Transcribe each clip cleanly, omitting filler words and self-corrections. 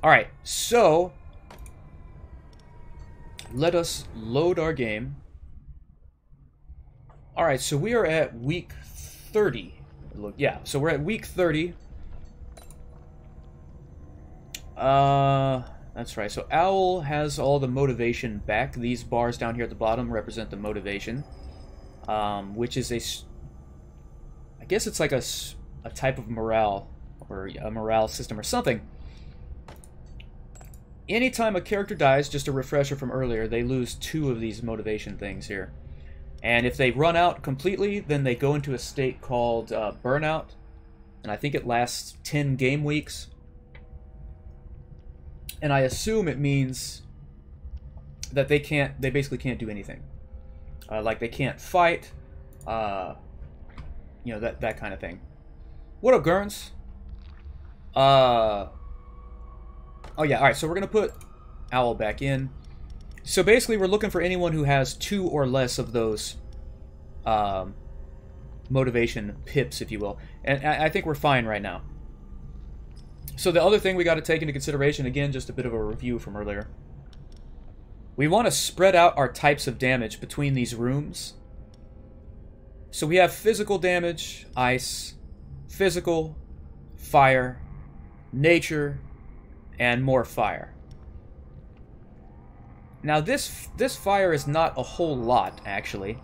Alright, so let us load our game. Alright, so we are at week 30. Look, yeah, so we're at week 30. That's right. So Owl has all the motivation back. These bars down here at the bottom represent the motivation, which is I guess it's like a type of morale, or a morale system or something. Anytime a character dies, just a refresher from earlier, they lose 2 of these motivation things here. And if they run out completely, then they go into a state called burnout, and I think it lasts 10 game weeks. And I assume it means that they basically can't do anything. Like they can't fight, you know, that kind of thing. What up, Gurns? Oh yeah, alright, so we're gonna put Owl back in. So basically we're looking for anyone who has 2 or less of those motivation pips, if you will. And I think we're fine right now. So the other thing we got to take into consideration, again, just a bit of a review from earlier. We want to spread out our types of damage between these rooms. So we have physical damage, ice, physical, fire, nature, and more fire. Now this fire is not a whole lot, actually.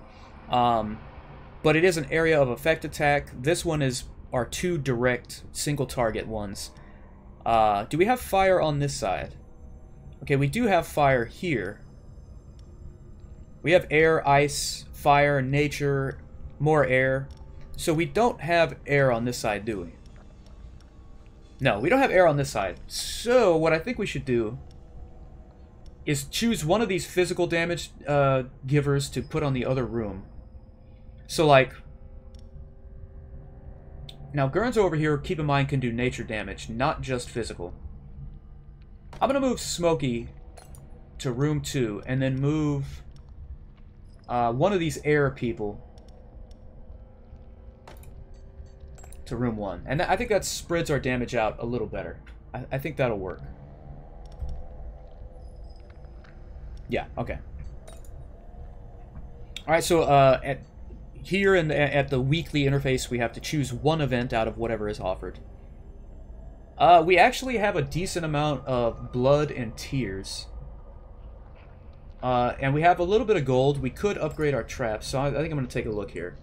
But it is an area of effect attack. This one is our 2 direct single target ones. Do we have fire on this side? Okay, we do have fire here. We have air, ice, fire, nature, more air. So we don't have air on this side, do we? No, we don't have air on this side. So what I think we should do is choose one of these physical damage givers to put on the other room. So like, now Gurns over here, keep in mind, can do nature damage, not just physical. I'm gonna move Smokey to room 2, and then move one of these air people to room 1. And I think that spreads our damage out a little better. I think that'll work. Yeah, okay. Alright, so here at the weekly interface, we have to choose one event out of whatever is offered. We actually have a decent amount of blood and tears. And we have a little bit of gold. We could upgrade our traps, so I think I'm going to take a look here.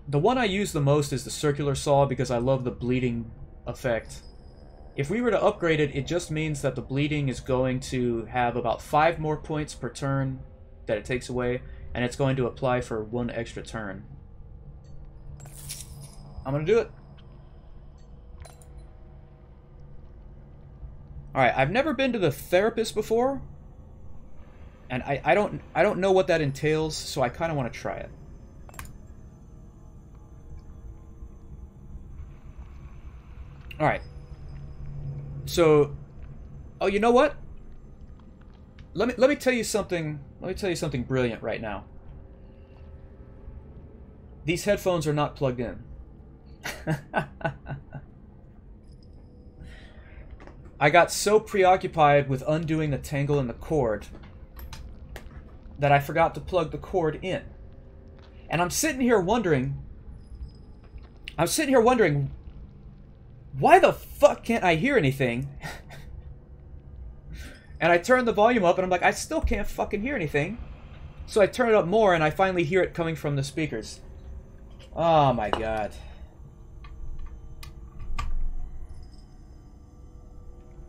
The one I use the most is the circular saw because I love the bleeding effect. If we were to upgrade it, it just means that the bleeding is going to have about 5 more points per turn that it takes away, and it's going to apply for 1 extra turn. I'm gonna do it. Alright, I've never been to the therapist before, and I don't know what that entails, so I kinda wanna try it. Alright. So, oh, you know what? Let me tell you something. Let me tell you something brilliant right now. These headphones are not plugged in. I got so preoccupied with undoing the tangle in the cord that I forgot to plug the cord in. And I'm sitting here wondering, why the fuck can't I hear anything? And I turn the volume up and I'm like, I still can't fucking hear anything. So I turn it up more and I finally hear it coming from the speakers. Oh my god.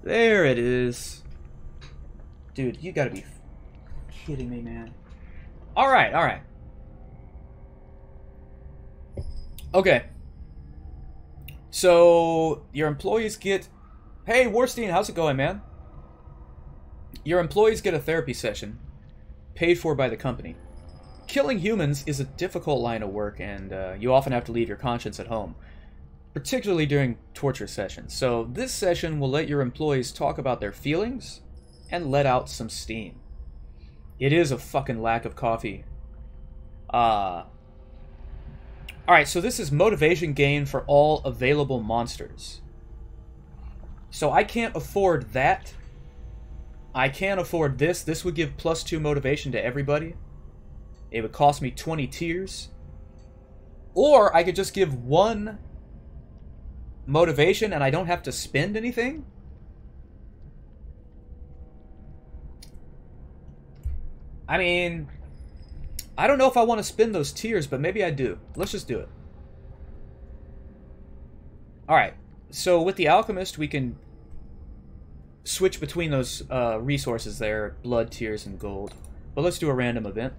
There it is. Dude, you gotta be kidding me, man. Alright, alright. Okay. So, your employees get... Hey, Warstein, how's it going, man? Your employees get a therapy session, paid for by the company. Killing humans is a difficult line of work, and you often have to leave your conscience at home, particularly during torture sessions. So, this session will let your employees talk about their feelings and let out some steam. It is a fucking lack of coffee. Alright, so this is motivation gain for all available monsters. So I can't afford that. I can't afford this. This would give +2 motivation to everybody. It would cost me 20 tiers. Or I could just give 1 motivation and I don't have to spend anything. I mean, I don't know if I want to spend those tiers, but maybe I do. Let's just do it. Alright, so with the Alchemist, we can switch between those resources there, blood, tiers, and gold. But let's do a random event.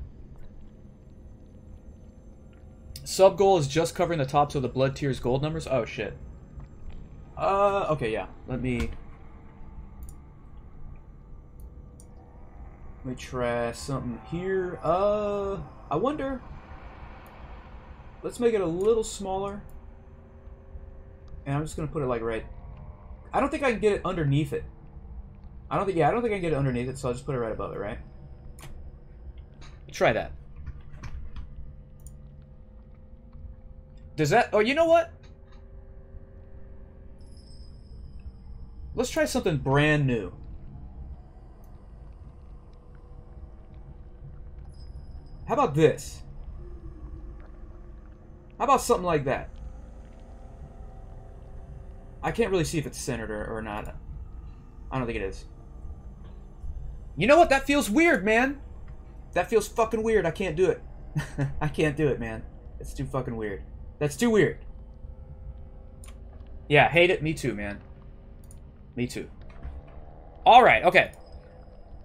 Sub goal is just covering the tops of the blood, tiers, gold numbers. Oh, shit. Okay, yeah. Let me try something here. I wonder. Let's make it a little smaller. And I'm just gonna put it like right. I don't think I can get it underneath it. I don't think I can get it underneath it, so I'll just put it right above it, right? Try that. Does that... Oh, you know what? Let's try something brand new. How about this? How about something like that? I can't really see if it's centered or not. I don't think it is. You know what? That feels weird, man. That feels fucking weird. I can't do it. I can't do it, man. It's too fucking weird. That's too weird. Yeah, hate it. Me too, man. Me too. Alright, okay.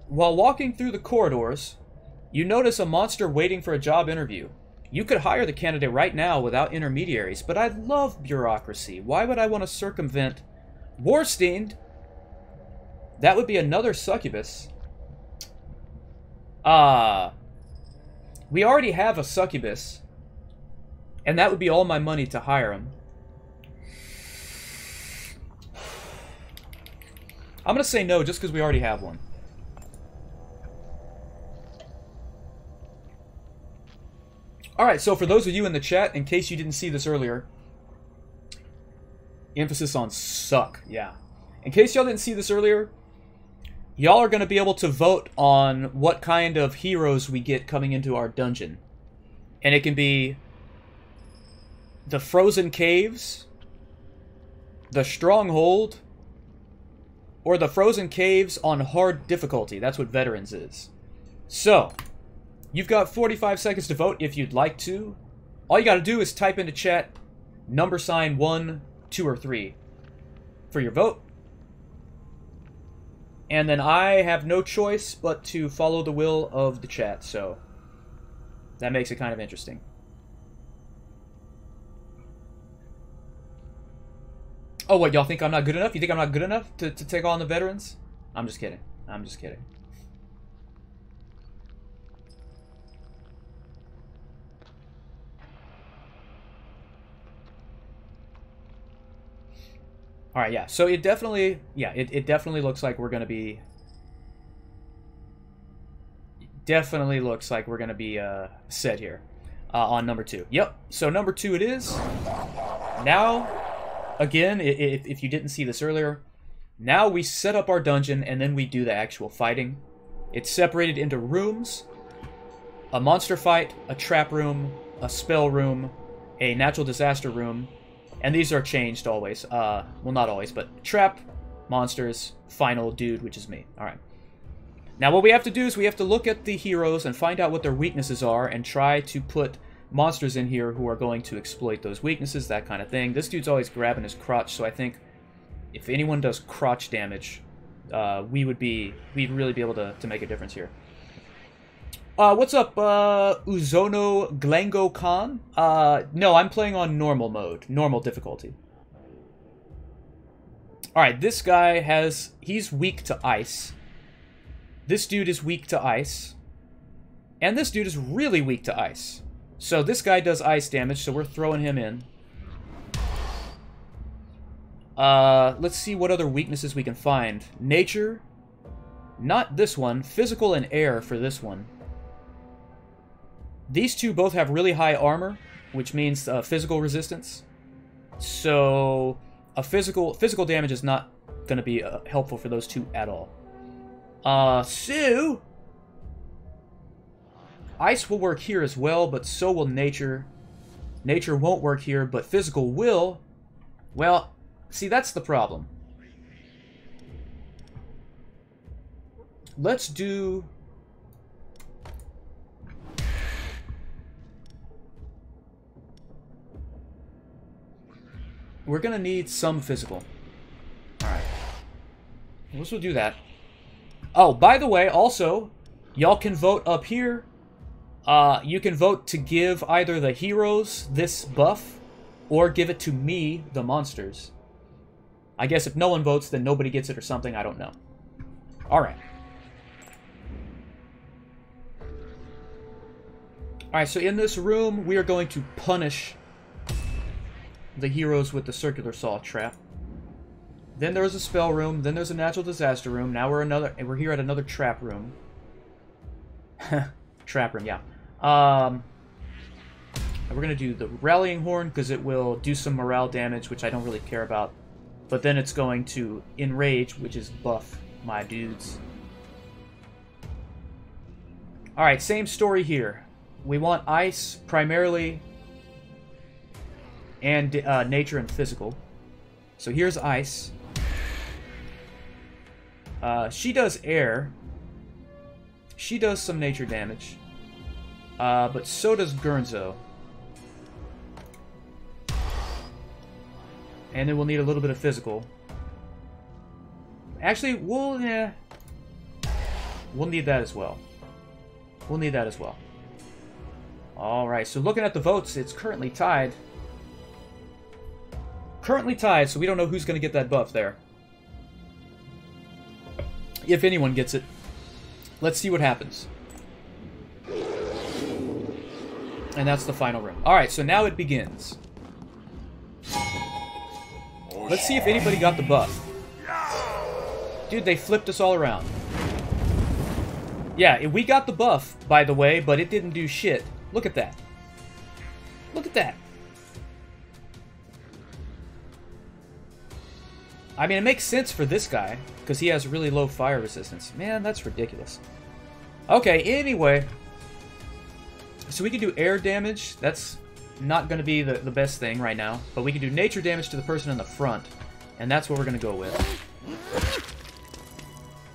While walking through the corridors, you notice a monster waiting for a job interview. You could hire the candidate right now without intermediaries, but I love bureaucracy. Why would I want to circumvent Warstein? That would be another succubus. We already have a succubus, and that would be all my money to hire him. I'm gonna say no just because we already have one. Alright, so for those of you in the chat, in case you didn't see this earlier, emphasis on suck, yeah. In case y'all didn't see this earlier, y'all are going to be able to vote on what kind of heroes we get coming into our dungeon. And it can be the Frozen Caves, the Stronghold, or the Frozen Caves on hard difficulty. That's what Veterans is. So, you've got 45 seconds to vote if you'd like to. All you got to do is type into chat $1, 2, or 3 for your vote. And then I have no choice but to follow the will of the chat, so that makes it kind of interesting. Oh, what, y'all think I'm not good enough? You think I'm not good enough to take on the Veterans? I'm just kidding. I'm just kidding. Alright, yeah, so it definitely, it definitely looks like we're going to be, set here on number 2. Yep, so number 2 it is. Now, again, if you didn't see this earlier, now we set up our dungeon and then we do the actual fighting. It's separated into rooms, a monster fight, a trap room, a spell room, a natural disaster room, and these are changed always. Well, not always, but trap, monsters, final dude, which is me. Alright. Now what we have to do is we have to look at the heroes and find out what their weaknesses are and try to put monsters in here who are going to exploit those weaknesses, that kind of thing. This dude's always grabbing his crotch, so I think if anyone does crotch damage, we'd really be able to make a difference here. What's up, Uzono Glango Khan? No, I'm playing on normal mode. Normal difficulty. Alright, this guy he's weak to ice. This dude is weak to ice. And this dude is really weak to ice. So this guy does ice damage, so we're throwing him in. Let's see what other weaknesses we can find. Nature. Not this one. Physical and air for this one. These two both have really high armor. which means physical resistance. So a physical damage is not going to be helpful for those two at all. So ice will work here as well, but so will nature. Nature won't work here, but physical will. Well, see, that's the problem. Let's do... We're going to need some physical. Alright. Let's do that. Oh, by the way, also, y'all can vote up here. You can vote to give either the heroes this buff, or give it to me, the monsters. I guess if no one votes, then nobody gets it or something. I don't know. Alright. Alright, so in this room, we are going to punish the heroes with the circular saw trap. Then there's a spell room. Then there's a natural disaster room. Now we're here at another trap room. Trap room, yeah. We're gonna do the rallying horn because it will do some morale damage, which I don't really care about. But then it's going to enrage, which is buff my dudes. All right, same story here. We want ice primarily, and nature and physical. So here's ice. She does air. She does some nature damage. But so does Gurnzo. And then we'll need a little bit of physical. Actually, we'll need that as well. We'll need that as well. Alright, so looking at the votes, it's currently tied. Currently tied, so we don't know who's going to get that buff there. If anyone gets it. Let's see what happens. And that's the final room. Alright, so now it begins. Let's see if anybody got the buff. Dude, they flipped us all around. Yeah, we got the buff, by the way, but it didn't do shit. Look at that. Look at that. I mean, it makes sense for this guy, because he has really low fire resistance. Man, that's ridiculous. Okay, anyway. So we can do air damage. That's not going to be the best thing right now. But we can do nature damage to the person in the front. And that's what we're going to go with.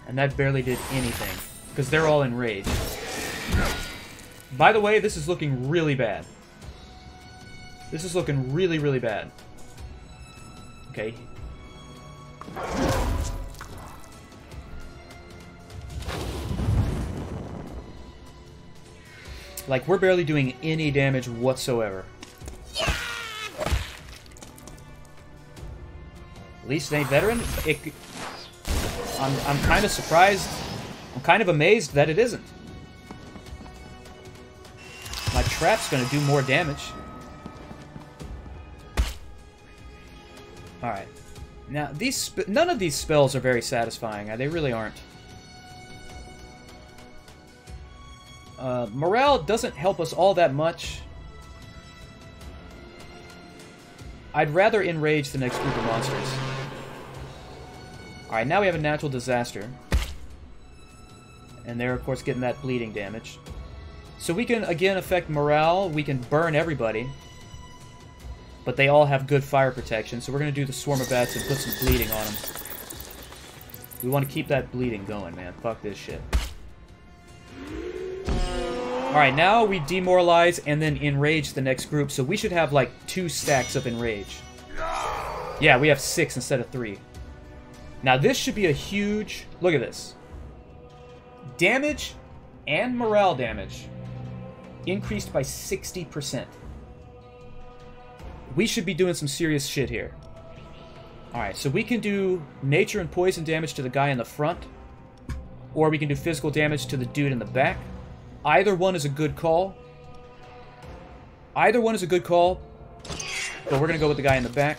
And that barely did anything. Because they're all enraged. By the way, this is looking really bad. This is looking really, really bad. Okay. Like, we're barely doing any damage whatsoever. At least it ain't veteran. I'm kind of surprised. I'm kind of amazed that it isn't. My trap's gonna do more damage. Alright. Now, none of these spells are very satisfying. They really aren't. Morale doesn't help us all that much. I'd rather enrage the next group of monsters. Alright, now we have a natural disaster. And they're, of course, getting that bleeding damage. So we can, again, affect morale. We can burn everybody. But they all have good fire protection, so we're going to do the Swarm of Bats and put some bleeding on them. We want to keep that bleeding going, man. Fuck this shit. Alright, now we demoralize and then enrage the next group, so we should have, like, 2 stacks of enrage. Yeah, we have 6 instead of 3. Now, this should be a huge... Look at this. Damage and morale damage increased by 60%. We should be doing some serious shit here. Alright, so we can do nature and poison damage to the guy in the front. Or we can do physical damage to the dude in the back. Either one is a good call. Either one is a good call. But we're going to go with the guy in the back.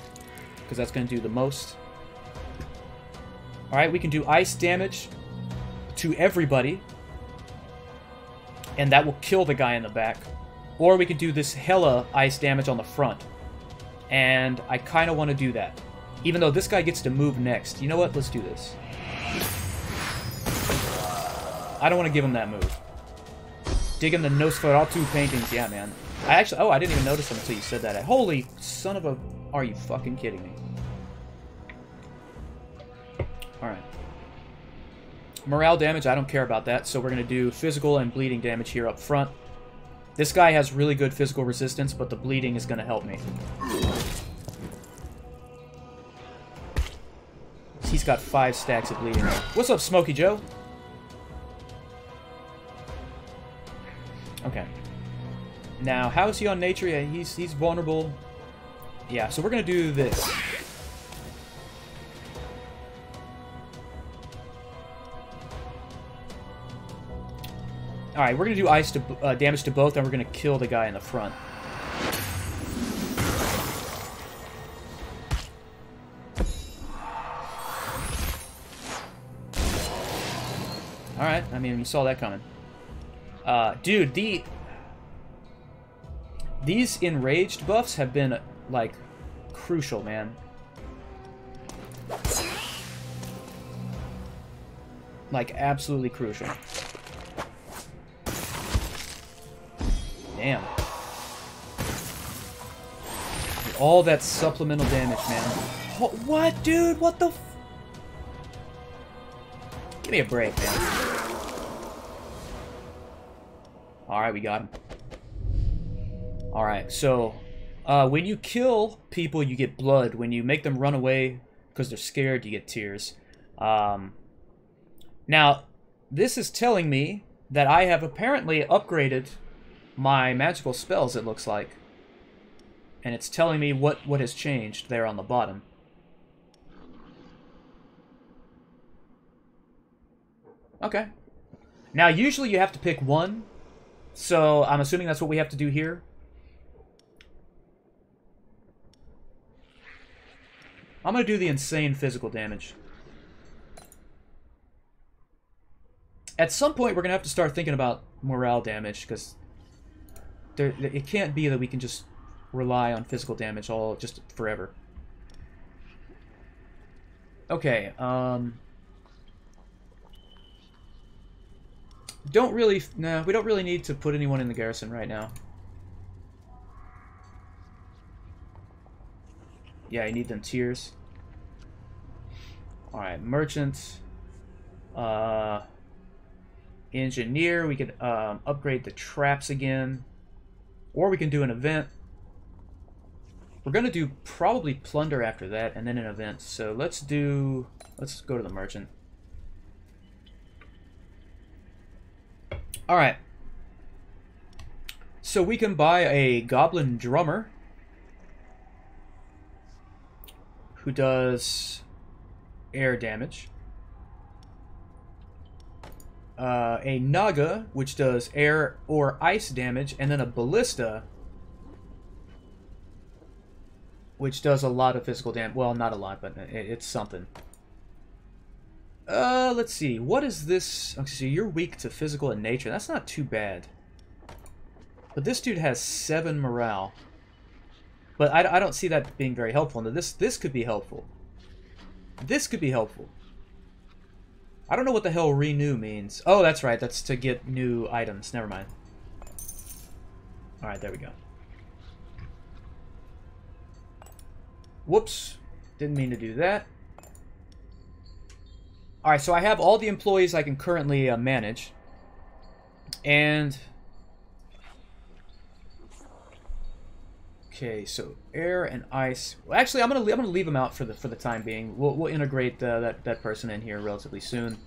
Because that's going to do the most. Alright, we can do ice damage to everybody. And that will kill the guy in the back. Or we could do this hella ice damage on the front. And I kind of want to do that. Even though this guy gets to move next. You know what? Let's do this. I don't want to give him that move. Dig in the Nosferatu paintings. Yeah, man. I actually... Oh, I didn't even notice them until you said that. Holy son of a... Are you fucking kidding me? Alright. Morale damage, I don't care about that. So we're going to do physical and bleeding damage here up front. This guy has really good physical resistance, but the bleeding is going to help me. He's got 5 stacks of bleeding. What's up, Smokey Joe? Okay. Now, how is he on nature? Yeah, he's vulnerable. Yeah, so we're going to do this. Alright, we're going to do ice to, damage to both, and we're going to kill the guy in the front. Alright, I mean, we saw that coming. Dude, these enraged buffs have been, like, crucial, man. Like, absolutely crucial. Damn. All that supplemental damage, man. What, dude? What the f... Give me a break, man. Alright, we got him. Alright, so... when you kill people, you get blood. When you make them run away because they're scared, you get tears. Now, this is telling me that I have apparently upgraded my magical spells, it looks like. And it's telling me what has changed there on the bottom. Okay. Now, usually you have to pick one. So, I'm assuming that's what we have to do here. I'm going to do the insane physical damage. At some point, we're going to have to start thinking about morale damage, because it can't be that we can just rely on physical damage just forever. Okay, we don't really need to put anyone in the garrison right now. Yeah, you need them tiers. Alright, merchant. Engineer, we could upgrade the traps again. Or we can do an event. We're going to do probably plunder after that, and then an event. So let's go to the merchant. Alright. So we can buy a goblin drummer who does air damage. A Naga, which does air or ice damage, and then a Ballista, which does a lot of physical damage. Well, not a lot, but it's something. Let's see. What is this? Okay, so you're weak to physical and nature. That's not too bad. But this dude has 7 morale. But I don't see that being very helpful. Now, this could be helpful. This could be helpful. I don't know what the hell renew means. Oh, that's right. That's to get new items. Never mind. Alright, there we go. Whoops. Didn't mean to do that. Alright, so I have all the employees I can currently manage. And... Okay, so air and ice. Well, actually, I'm gonna leave them out for the time being. We'll integrate that person in here relatively soon.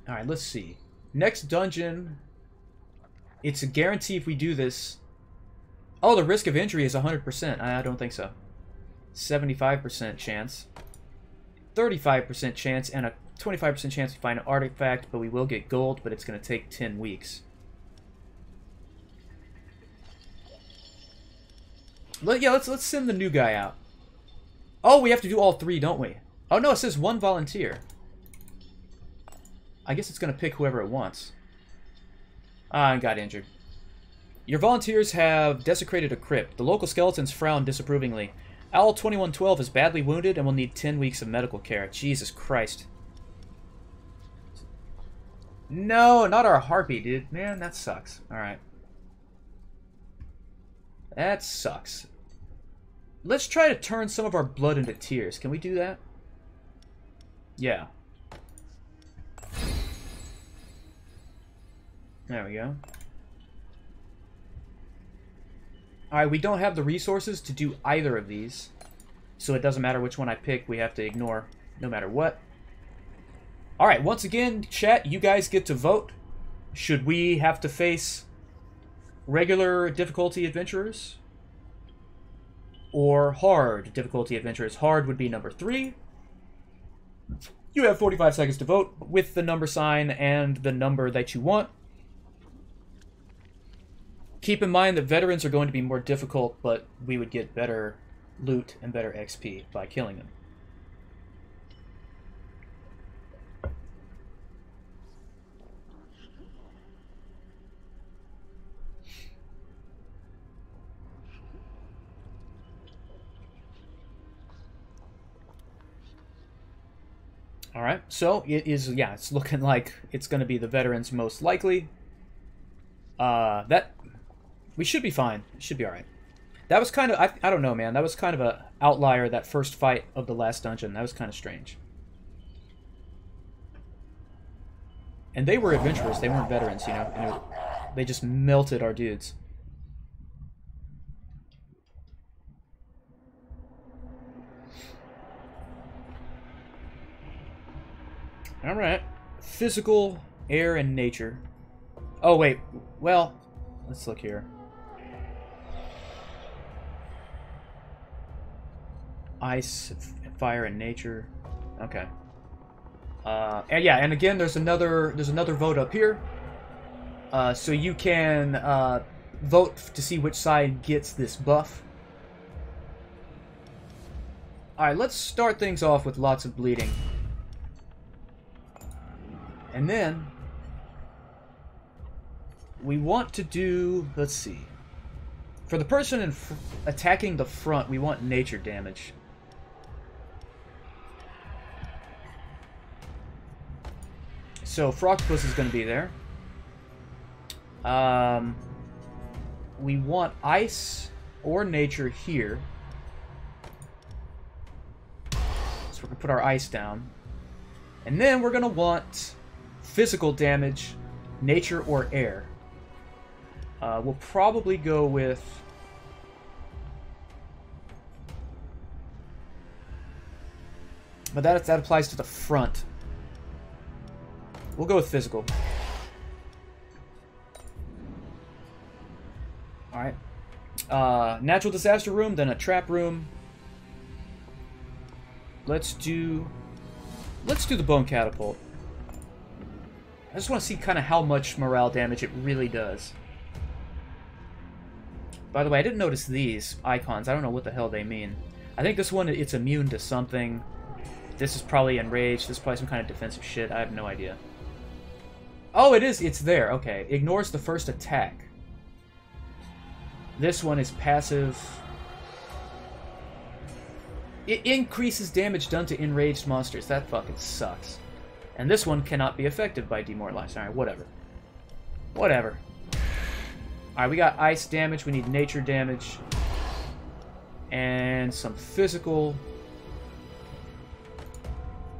All right, let's see. Next dungeon. It's a guarantee if we do this. Oh, the risk of injury is 100%. I don't think so. 75% chance. 35% chance, and a 25% chance to find an artifact, but we will get gold, but it's gonna take 10 weeks. Yeah, let's send the new guy out. Oh, we have to do all 3, don't we? Oh no, it says 1 volunteer. I guess it's gonna pick whoever it wants. I got injured. Your volunteers have desecrated a crypt. The local skeletons frown disapprovingly. Owl 2112 is badly wounded and will need 10 weeks of medical care. Jesus Christ. No, not our harpy, dude. Man, that sucks. Alright. That sucks. Let's try to turn some of our blood into tears. Can we do that? Yeah. There we go. Alright, we don't have the resources to do either of these. So it doesn't matter which one I pick, we have to ignore no matter what. Alright, once again, chat, you guys get to vote. Should we have to face regular difficulty adventurers? Or hard difficulty adventurers? Hard would be number 3. You have 45 seconds to vote with the number sign and the number that you want. Keep in mind that veterans are going to be more difficult, but we would get better loot and better XP by killing them. Alright, so it is, yeah, it's looking like it's going to be the veterans most likely. We should be fine. It should be alright. That was kind of, I don't know, man. That was kind of a outlier, that first fight of the last dungeon. That was kind of strange. And they were adventurers. They weren't veterans, you know. And they just melted our dudes. Alright. Physical, air, and nature. Oh, wait. Well, let's look here. Ice, fire, and nature. Okay. And yeah, and again, there's another vote up here. So you can vote to see which side gets this buff. Alright, let's start things off with lots of bleeding. And then we want to do, let's see. For the person attacking the front, we want nature damage. So Froctopus is going to be there. We want ice or nature here. So we're going to put our ice down. And then we're going to want physical damage, nature or air. We'll probably go with... But that applies to the front. We'll go with physical. Alright. Natural disaster room, then a trap room. Let's do the bone catapult. I just want to see kind of how much morale damage it really does. By the way, I didn't notice these icons. I don't know what the hell they mean. I think this one, it's immune to something. This is probably enraged. This is probably some kind of defensive shit. I have no idea. Oh, it is. It's there. Okay. Ignores the first attack. This one is passive. It increases damage done to enraged monsters. That fucking sucks. And this one cannot be affected by demoralized. Alright, whatever. Whatever. Alright, we got ice damage. We need nature damage. And some physical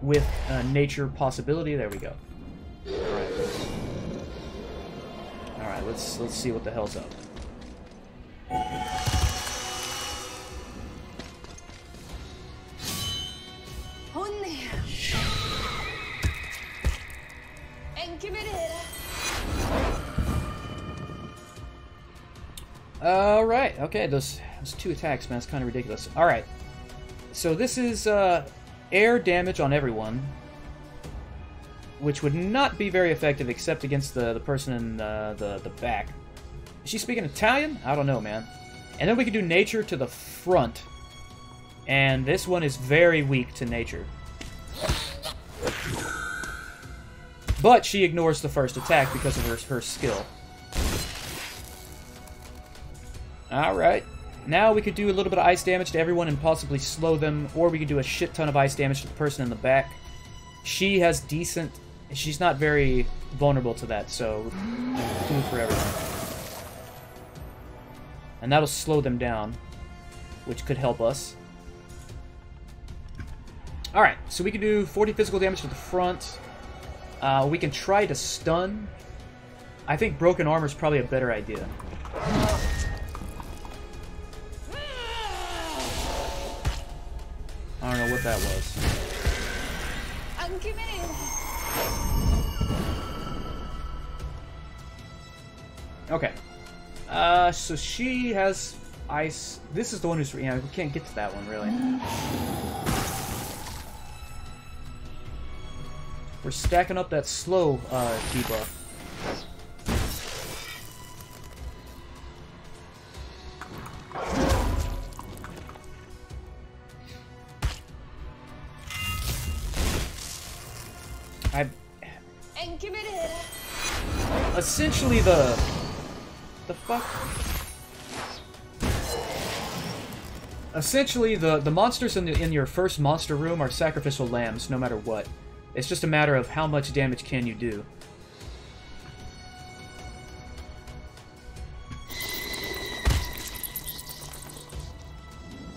with nature possibility. There we go. Alright. Alright, let's see what the hell's up. Alright, okay, those 2 attacks, man, it's kind of ridiculous. Alright, so this is air damage on everyone, which would not be very effective except against the person in the back. Is she speaking Italian? I don't know, man. And then we can do nature to the front, and this one is very weak to nature. But she ignores the first attack because of her skill. Alright. Now we could do a little bit of ice damage to everyone and possibly slow them, or we could do a shit ton of ice damage to the person in the back. She has decent... She's not very vulnerable to that, so do it for everyone. And that'll slow them down, which could help us. Alright, so we can do 40 physical damage to the front. We can try to stun. I think broken armor is probably a better idea. I don't know what that was. I'm committed. Okay. So she has ice. This is the one who's... Yeah, we can't get to that one, really. We're stacking up that slow debuff. I'm committed. Essentially the fuck? Essentially the monsters in your first monster room are sacrificial lambs, no matter what. It's just a matter of how much damage can you do.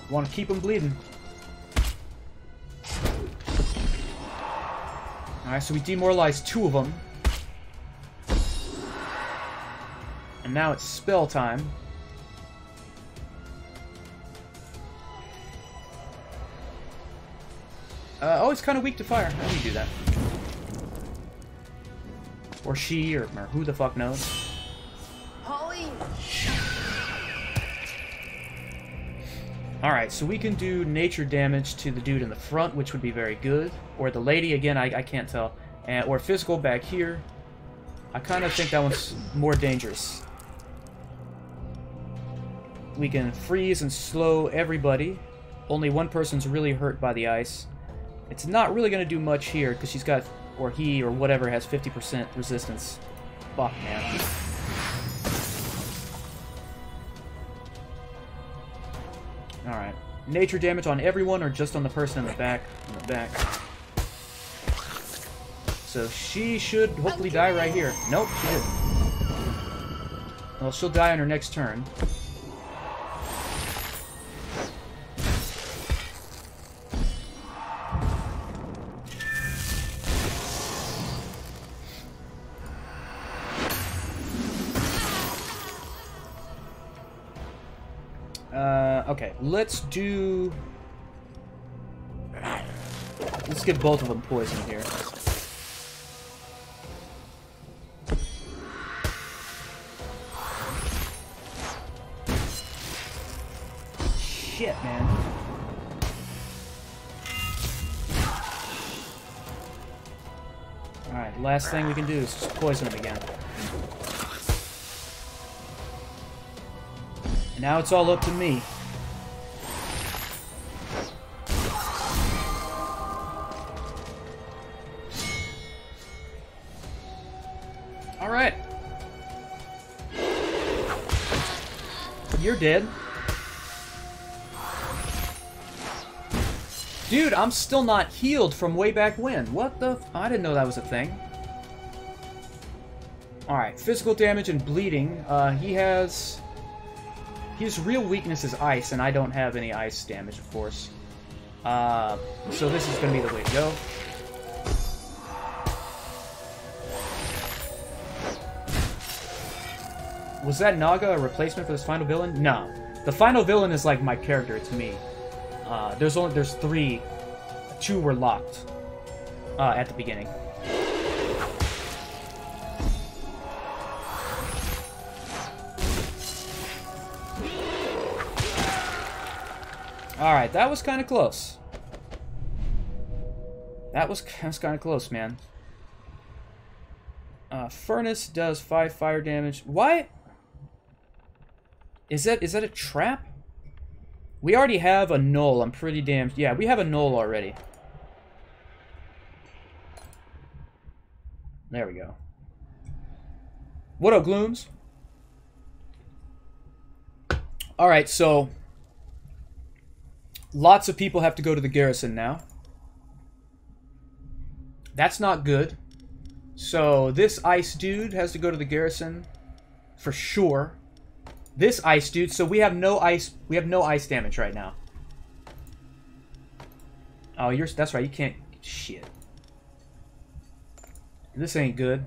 Want to keep them bleeding. Alright, so we demoralized 2 of them. And now it's spell time. Oh, it's kind of weak to fire. Let me do that. Or she, or who the fuck knows. Holly. Alright, so we can do nature damage to the dude in the front, which would be very good. Or the lady, again, I can't tell. Or physical back here. I kind of think that one's more dangerous. We can freeze and slow everybody. Only one person's really hurt by the ice. It's not really going to do much here, because she's got, or he, or whatever, has 50% resistance. Fuck, man. Alright. Nature damage on everyone, or just on the person in the back? In the back. So she should hopefully die right here. Nope, she didn't. Well, she'll die on her next turn. Okay, let's do... Let's get both of them poisoned here. Shit, man. Alright, last thing we can do is just poison him again. And now it's all up to me. Alright. You're dead. Dude, I'm still not healed from way back when. What the I didn't know that was a thing. Alright, physical damage and bleeding. His real weakness is ice, and I don't have any ice damage, of course. So this is going to be the way to go. Was that Naga a replacement for this final villain? No. The final villain is like my character, it's me. There's 3. 2 were locked at the beginning. Alright, that was kind of close. That was kind of close, man. Furnace does 5 fire damage. Why? Is that a trap? We already have a null. I'm pretty damn... Yeah, we have a null already. There we go. What up, Glooms? Alright, so lots of people have to go to the garrison now. That's not good. So this ice dude has to go to the garrison for sure. This ice dude, so we have no ice damage right now. Oh, that's right, you can't shit. This ain't good.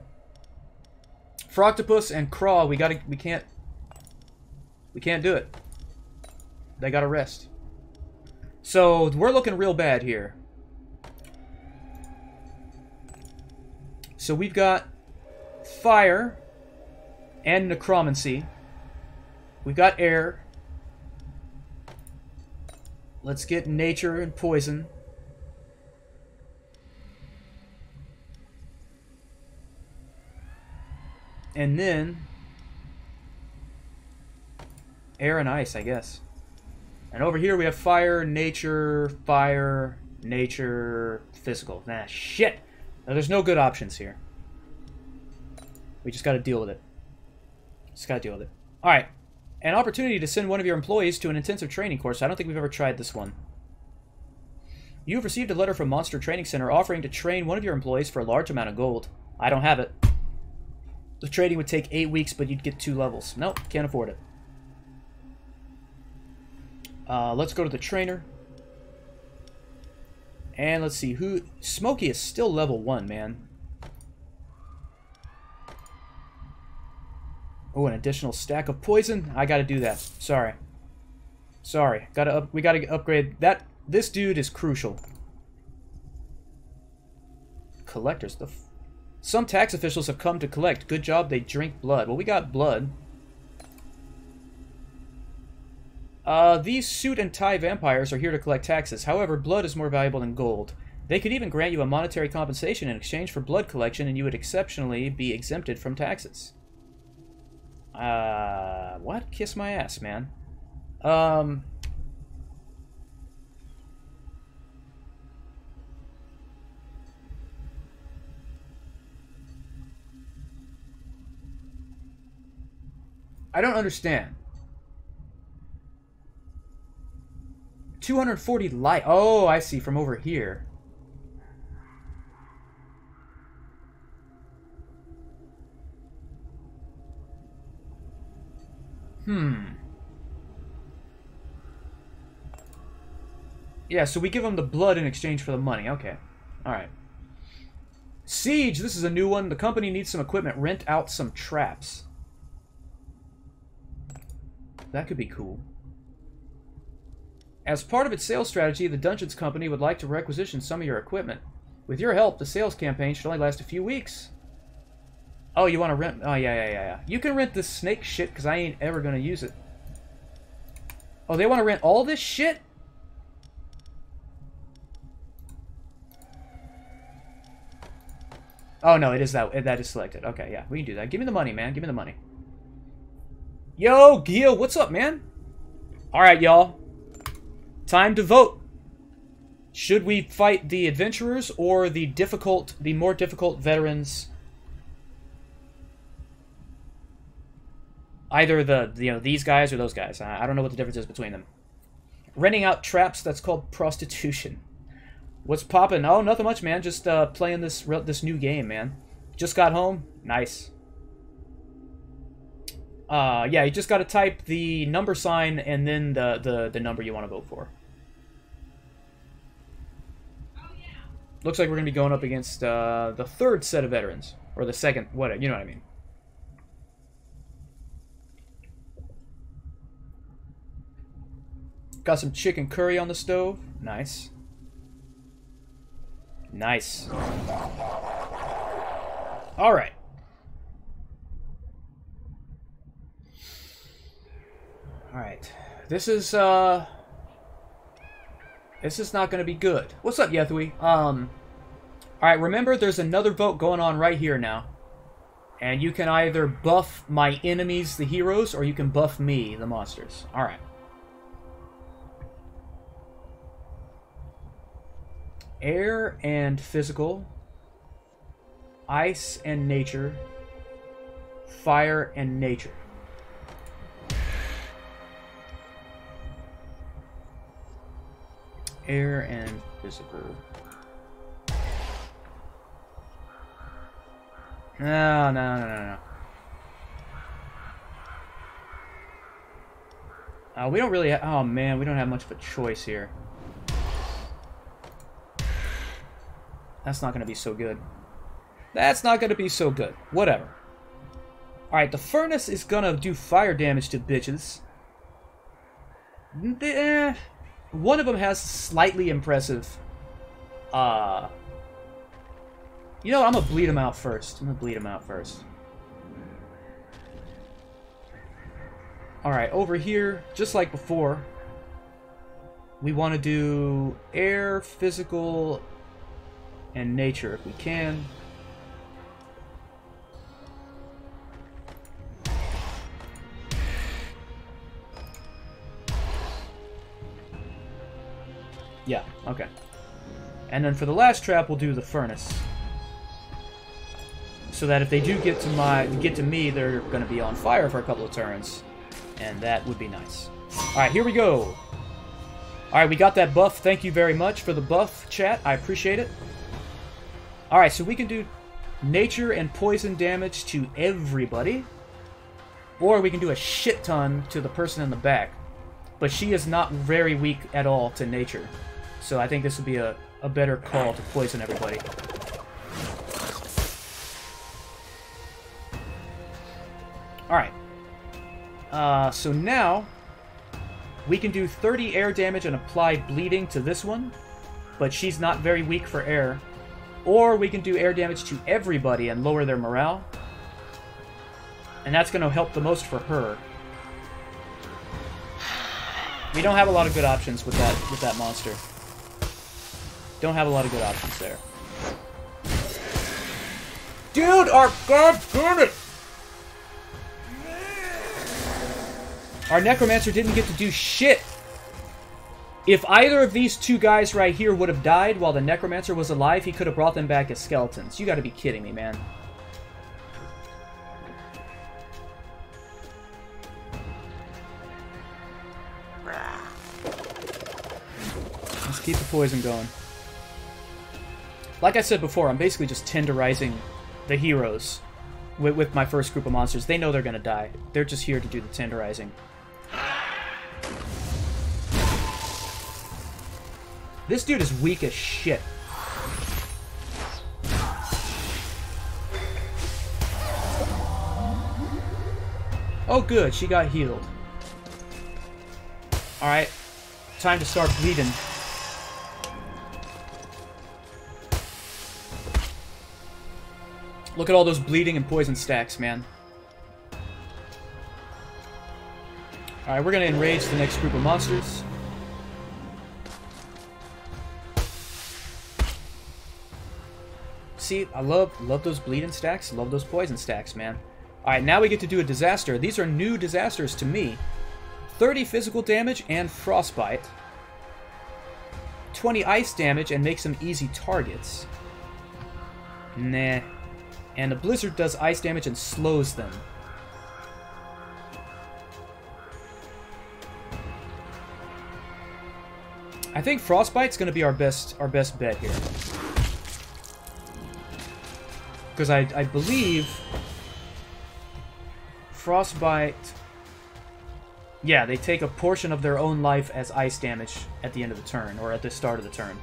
Froctopus and Craw, we can't do it. They gotta rest. So we're looking real bad here. So we've got fire and necromancy. We've got air. Let's get nature and poison. And then air and ice, I guess. And over here we have fire, nature, physical. Nah, shit! Now, there's no good options here. We just gotta deal with it. Just gotta deal with it. Alright. An opportunity to send one of your employees to an intensive training course. I don't think we've ever tried this one. You have received a letter from Monster Training Center offering to train one of your employees for a large amount of gold. I don't have it. The training would take 8 weeks, but you'd get 2 levels. Nope, can't afford it. Let's go to the trainer. And let's see who... Smokey is still level 1, man. Oh, an additional stack of poison. I gotta do that. Sorry. Sorry. We gotta upgrade that. This dude is crucial. Collectors. Some tax officials have come to collect. Good job, they drink blood. Well, we got blood. These suit and tie vampires are here to collect taxes. However, blood is more valuable than gold. They could even grant you a monetary compensation in exchange for blood collection, and you would exceptionally be exempted from taxes. What? Kiss my ass, man. I don't understand. 240 light. Oh, I see. From over here. Yeah, so we give them the blood in exchange for the money. Okay. Alright. Siege! This is a new one. The company needs some equipment. Rent out some traps. That could be cool. As part of its sales strategy, the Dungeons Company would like to requisition some of your equipment. With your help, the sales campaign should only last a few weeks. Oh, you want to rent... Oh, yeah. You can rent this snake shit, because I ain't ever going to use it. Oh, they want to rent all this shit? Oh, no, it is that is selected. Okay, yeah, we can do that. Give me the money, man. Give me the money. Yo, Gil, what's up, man? Alright, y'all. Time to vote. Should we fight the adventurers or the more difficult veterans? Either these guys or those guys. I don't know what the difference is between them. Renting out traps, that's called prostitution. What's poppin'? Oh, nothing much, man. Just playing this new game, man. Just got home. Nice. Yeah, you just gotta type the number sign and then the number you want to vote for. Looks like we're gonna be going up against the third set of veterans. Or the second, whatever, you know what I mean. Got some chicken curry on the stove. Nice. Nice. Alright. Alright. This is not gonna be good. What's up, Yethui? Alright, remember there's another vote going on right here now. And you can either buff my enemies, the heroes, or you can buff me, the monsters. Alright. Air and physical. Ice and nature. Fire and nature. Air and physical. No. We don't really oh man, we don't have much of a choice here. That's not going to be so good. That's not going to be so good. Whatever. Alright, the furnace is going to do fire damage to bitches. One of them has slightly impressive... You know what? I'm going to bleed him out first. Alright, over here, just like before, we want to do air, physical, and nature if we can. Yeah, okay. And then for the last trap, we'll do the furnace. So that if they do get to me, they're going to be on fire for a couple of turns. And that would be nice. Alright, here we go. Alright, we got that buff. Thank you very much for the buff, chat. I appreciate it. Alright, so we can do nature and poison damage to everybody. Or we can do a shit ton to the person in the back. But she is not very weak at all to nature. So I think this would be a better call to poison everybody. Alright. So now, we can do 30 air damage and apply bleeding to this one. But she's not very weak for air. Or we can do air damage to everybody and lower their morale. And that's going to help the most for her. We don't have a lot of good options with that monster. Don't have a lot of good options there. Dude, god damn it! Our Necromancer didn't get to do shit. If either of these two guys right here would have died while the Necromancer was alive, he could have brought them back as skeletons. You gotta be kidding me, man. Let's keep the poison going. Like I said before, I'm basically just tenderizing the heroes with my first group of monsters. They know they're gonna die. They're just here to do the tenderizing. This dude is weak as shit. Oh good, she got healed. Alright, time to start bleeding. Look at all those bleeding and poison stacks, man. Alright, we're gonna enrage the next group of monsters. See, I love those bleeding stacks. Love those poison stacks, man. Alright, now we get to do a disaster. These are new disasters to me. 30 physical damage and frostbite. 20 ice damage and makes them easy targets. Nah. And the blizzard does ice damage and slows them. I think frostbite's going to be our best bet here. Because I believe frostbite... Yeah, they take a portion of their own life as ice damage at the end of the turn, or at the start of the turn.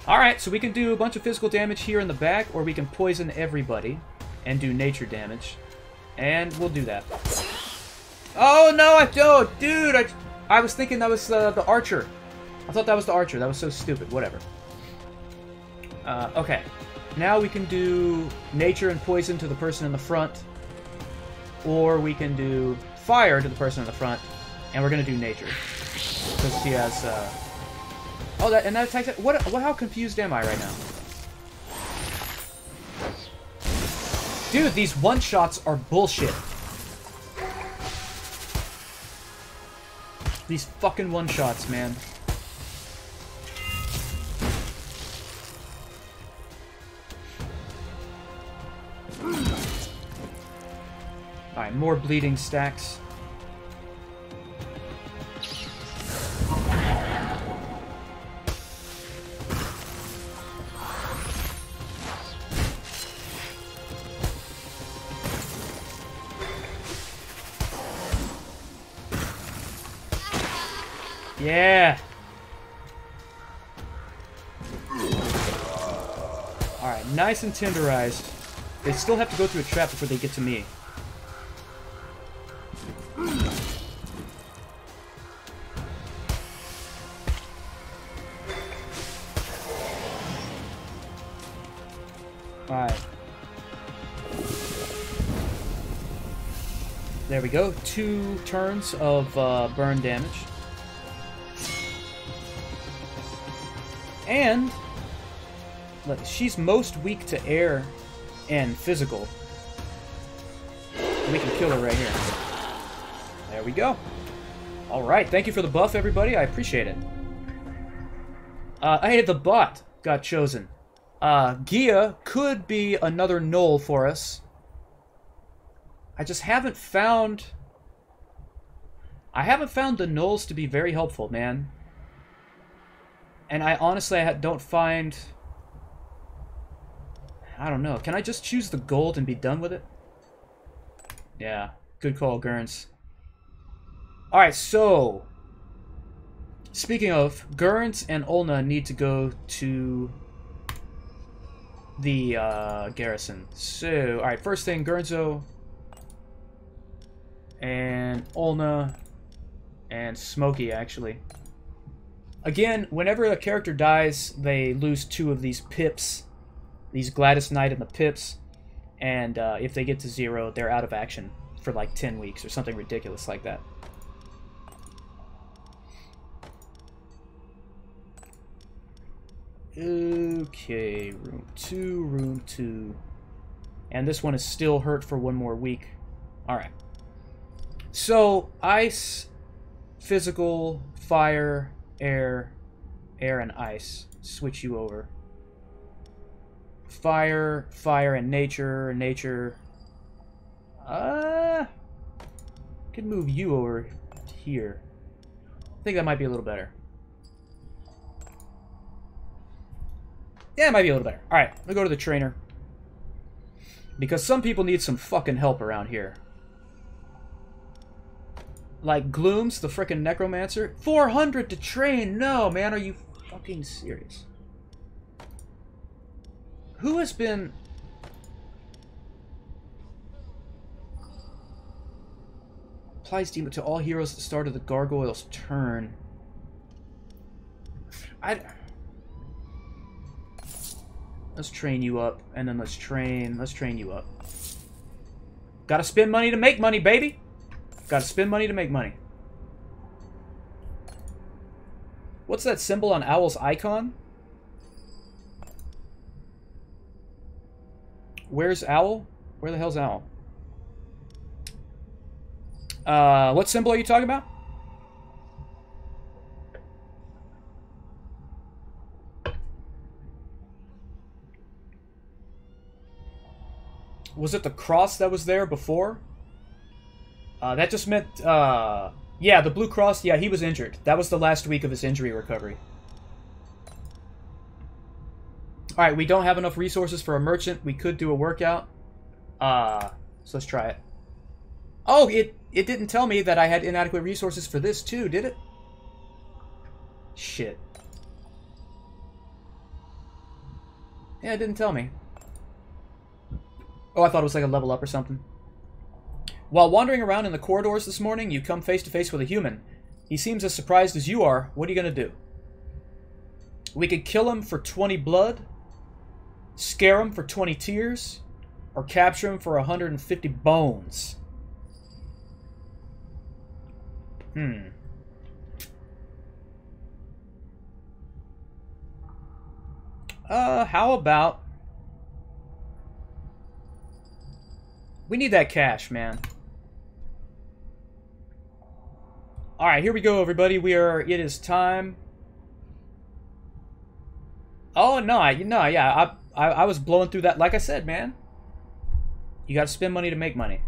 Alright, so we can do a bunch of physical damage here in the back, or we can poison everybody and do nature damage. And we'll do that. Oh no, dude, I was thinking that was the archer. I thought that was the archer. That was so stupid. Whatever. Okay. Now we can do nature and poison to the person in the front. Or we can do fire to the person in the front. And we're going to do nature. Because she has... Oh, that attacks... How confused am I right now? Dude, these one-shots are bullshit. These fucking one-shots, man. Alright, more bleeding stacks. Yeah. Alright, nice and tenderized. They still have to go through a trap before they get to me. Alright. There we go. 2 turns of burn damage. And look, she's most weak to air and physical. We can kill her right here. There we go. Alright, thank you for the buff, everybody. I appreciate it. Hey, the bot got chosen. Gia could be another null for us. I just haven't found... I haven't found the nulls to be very helpful, man. And I honestly don't find... I don't know. Can I just choose the gold and be done with it? Yeah. Good call, Gurns. Alright, so... Speaking of, Gurns and Olna need to go to the garrison. So, alright, first thing, Gurnzo and Olna and Smokey, actually. Again, whenever a character dies, they lose 2 of these pips. These Gladys Knight and the pips. And if they get to 0, they're out of action for like 10 weeks or something ridiculous like that. Okay, room 2, room 2. And this one is still hurt for 1 more week. Alright. So, ice, physical, fire, air, air and ice. Switch you over. Fire, fire and nature, nature. Can move you over here. I think that might be a little better. Yeah, it might be a little better. Alright, we'll go to the trainer. Because some people need some fucking help around here. Like Glooms, the frickin' necromancer. 400 to train! No, man, are you fucking serious? Who has been... Applies demon to all heroes at the start of the gargoyle's turn. Let's train you up, and then let's train you up. Gotta spend money to make money, baby! Gotta spend money to make money. What's that symbol on Owl's icon? Where's Owl? Where the hell's Owl? What symbol are you talking about? Was it the cross that was there before? That just meant, yeah, the blue cross, yeah, he was injured. That was the last week of his injury recovery. Alright, we don't have enough resources for a merchant. We could do a workout. So let's try it. Oh, it didn't tell me that I had inadequate resources for this too, did it? Shit. Yeah, it didn't tell me. Oh, I thought it was like a level up or something. While wandering around in the corridors this morning, you come face to face with a human. He seems as surprised as you are. What are you going to do? We could kill him for 20 blood, scare him for 20 tears, or capture him for 150 bones. How about... We need that cash, man. Alright, here we go, everybody. It is time. Oh, no, yeah, I was blowing through that. Like I said, man. You gotta spend money to make money.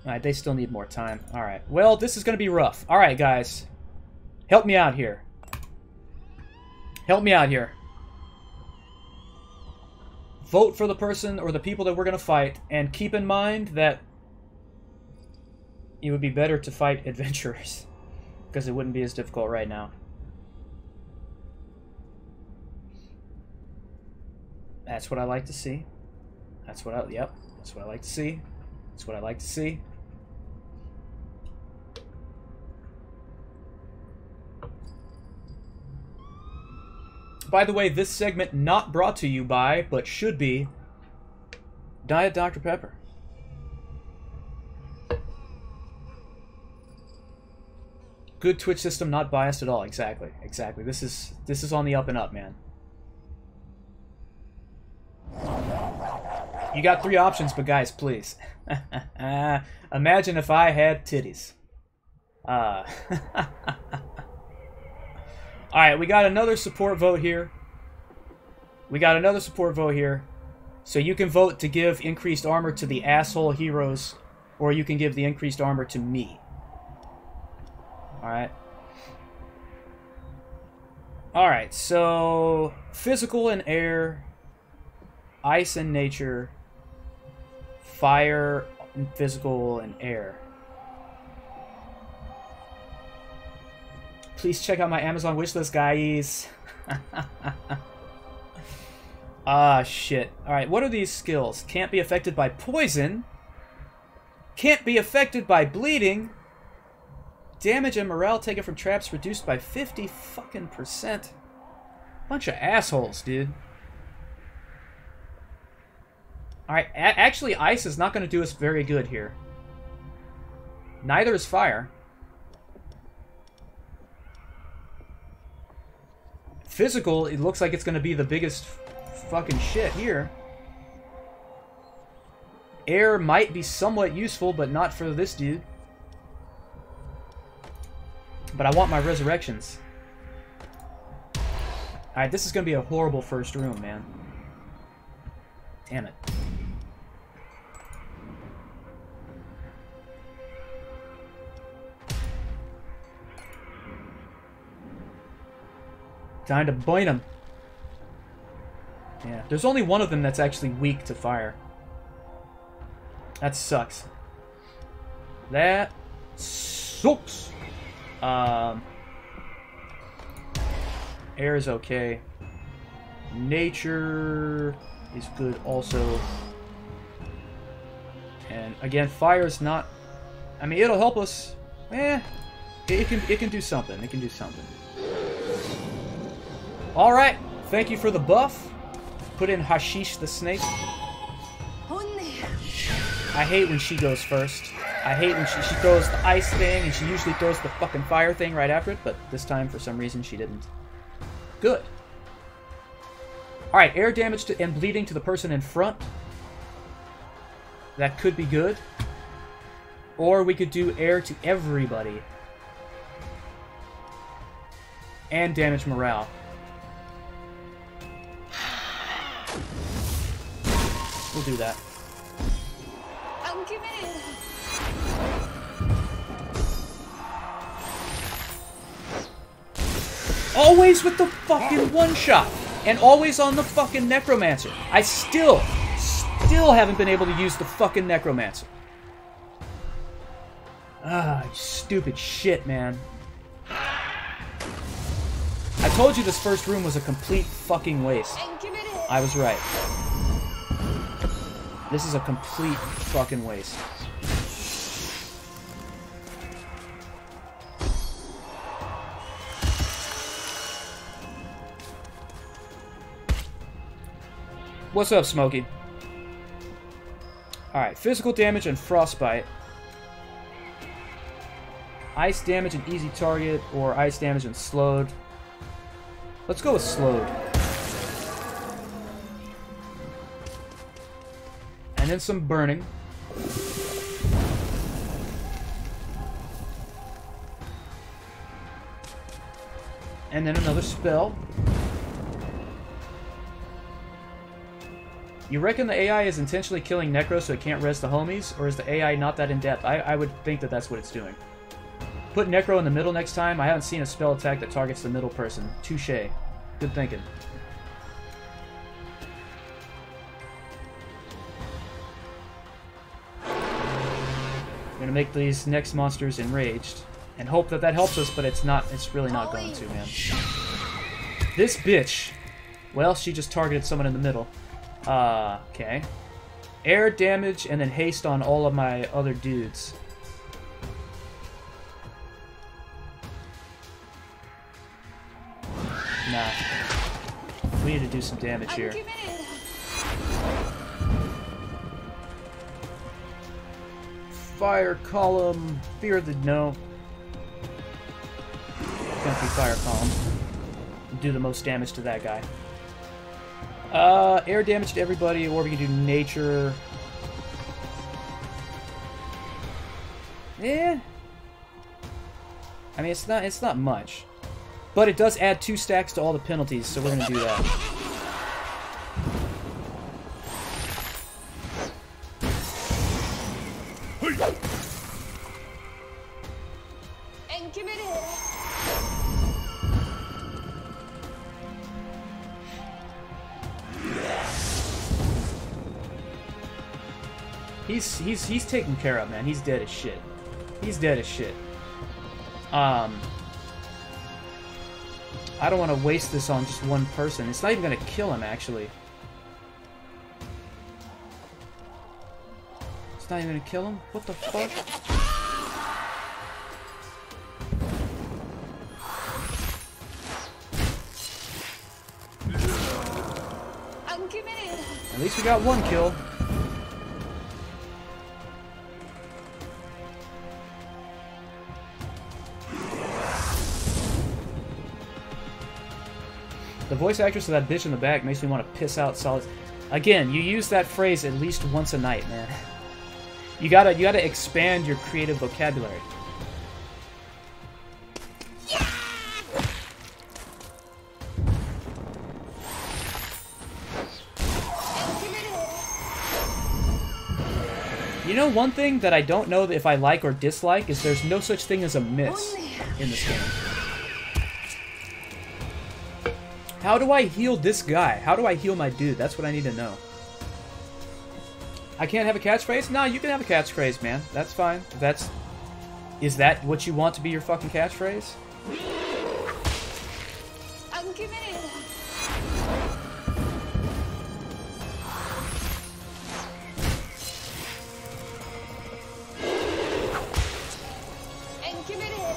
Alright, they still need more time. Alright, well, this is gonna be rough. Alright, guys. Help me out here. Help me out here. Vote for the person or the people that we're gonna fight, and keep in mind that it would be better to fight adventurers, because it wouldn't be as difficult right now. That's what I like to see. That's what I, yep, that's what I like to see. That's what I like to see. By the way, this segment not brought to you by, but should be, Diet Dr. Pepper. Good Twitch system, not biased at all. Exactly, exactly. This is on the up and up, man. You got 3 options, but guys, please. Imagine if I had titties. Alright, we got another support vote here. So you can vote to give increased armor to the asshole heroes, or you can give the increased armor to me. Alright. Alright, so physical and air, ice and nature, fire and physical and air. Please check out my Amazon wishlist, guys. Ah, shit. Alright, what are these skills? Can't be affected by poison. Can't be affected by bleeding. Damage and morale taken from traps reduced by 50%. Bunch of assholes, dude. Alright, actually, ice is not going to do us very good here. Neither is fire. Physical, it looks like it's going to be the biggest fucking shit here. Air might be somewhat useful, but not for this dude. But I want my resurrections. Alright, this is going to be a horrible first room, man. Damn it. Time to bind him. Yeah, there's only one of them that's actually weak to fire. That sucks. That sucks. Air is okay. Nature is good also. And again, fire is not... I mean, it'll help us. Eh, it can do something. It can do something. All right, thank you for the buff. Put in Hashish the snake. I hate when she goes first. I hate when she throws the ice thing, and she usually throws the fucking fire thing right after it, but this time, for some reason, she didn't. Good. Alright, air damage to, and bleeding to the person in front. That could be good. Or we could do air to everybody. And damage morale. We'll do that. I'm giving. Always with the fucking one-shot. And always on the fucking Necromancer. I still haven't been able to use the fucking Necromancer. Ah, stupid shit, man. I told you this first room was a complete fucking waste. I was right. This is a complete fucking waste. What's up, Smokey? Alright, physical damage and frostbite. Ice damage and easy target, or ice damage and slowed. Let's go with slowed. And then some burning. And then another spell. You reckon the AI is intentionally killing Necro so it can't res the homies? Or is the AI not that in-depth? I would think that that's what it's doing. Put Necro in the middle next time. I haven't seen a spell attack that targets the middle person. Touché. Good thinking. You're gonna make these next monsters enraged. And hope that that helps us, but it's not. It's really not going to, man. This bitch. Well, she just targeted someone in the middle. Okay. Air damage and then haste on all of my other dudes. Nah. We need to do some damage here. Fire column. Fear the... No. Gonna be fire column. Do the most damage to that guy. Air damage to everybody, or we can do nature. Yeah. I mean, it's not much. But it does add 2 stacks to all the penalties, so we're gonna do that. He's taken care of, man. He's dead as shit. He's dead as shit. I don't want to waste this on just one person. It's not even going to kill him, actually. It's not even going to kill him? What the fuck? At least we got 1 kill. The voice actress of that bitch in the back makes me want to piss out solid. Again, you use that phrase at least once a night, man. You gotta expand your creative vocabulary. You know, one thing that I don't know if I like or dislike is there's no such thing as a miss in this game. How do I heal this guy? How do I heal my dude? That's what I need to know. I can't have a catchphrase? No, you can have a catchphrase, man. That's fine. Is that what you want to be your fucking catchphrase? I'm committed. I'm committed.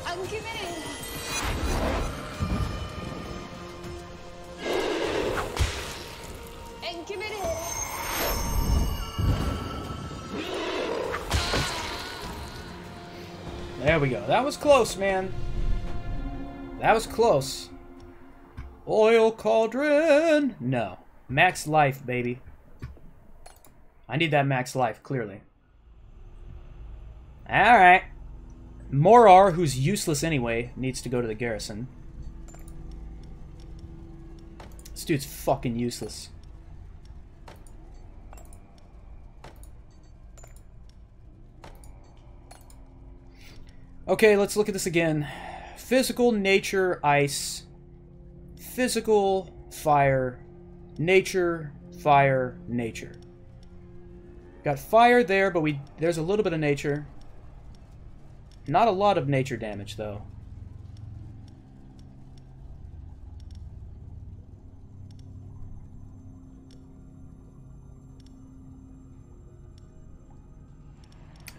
I'm committed. I'm committed. There we go. That was close, man. That was close. Oil cauldron. No. Max life, baby. I need that max life, clearly. Alright. Morar, who's useless anyway, needs to go to the garrison. This dude's fucking useless. Okay, let's look at this again. Physical, nature, ice. Physical, fire. Nature, fire, nature. Got fire there, but there's a little bit of nature. Not a lot of nature damage, though.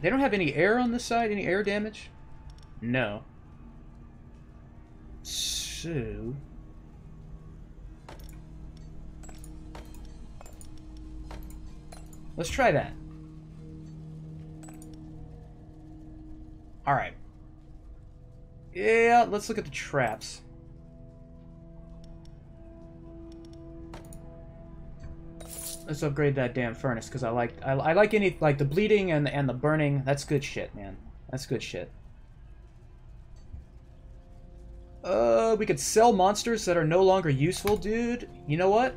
They don't have any air on this side? Any air damage? No. So... let's try that. Alright. Yeah, let's look at the traps. Let's upgrade that damn furnace, because I like any, like, the bleeding and the burning. That's good shit, man. That's good shit. We could sell monsters that are no longer useful, dude. You know what?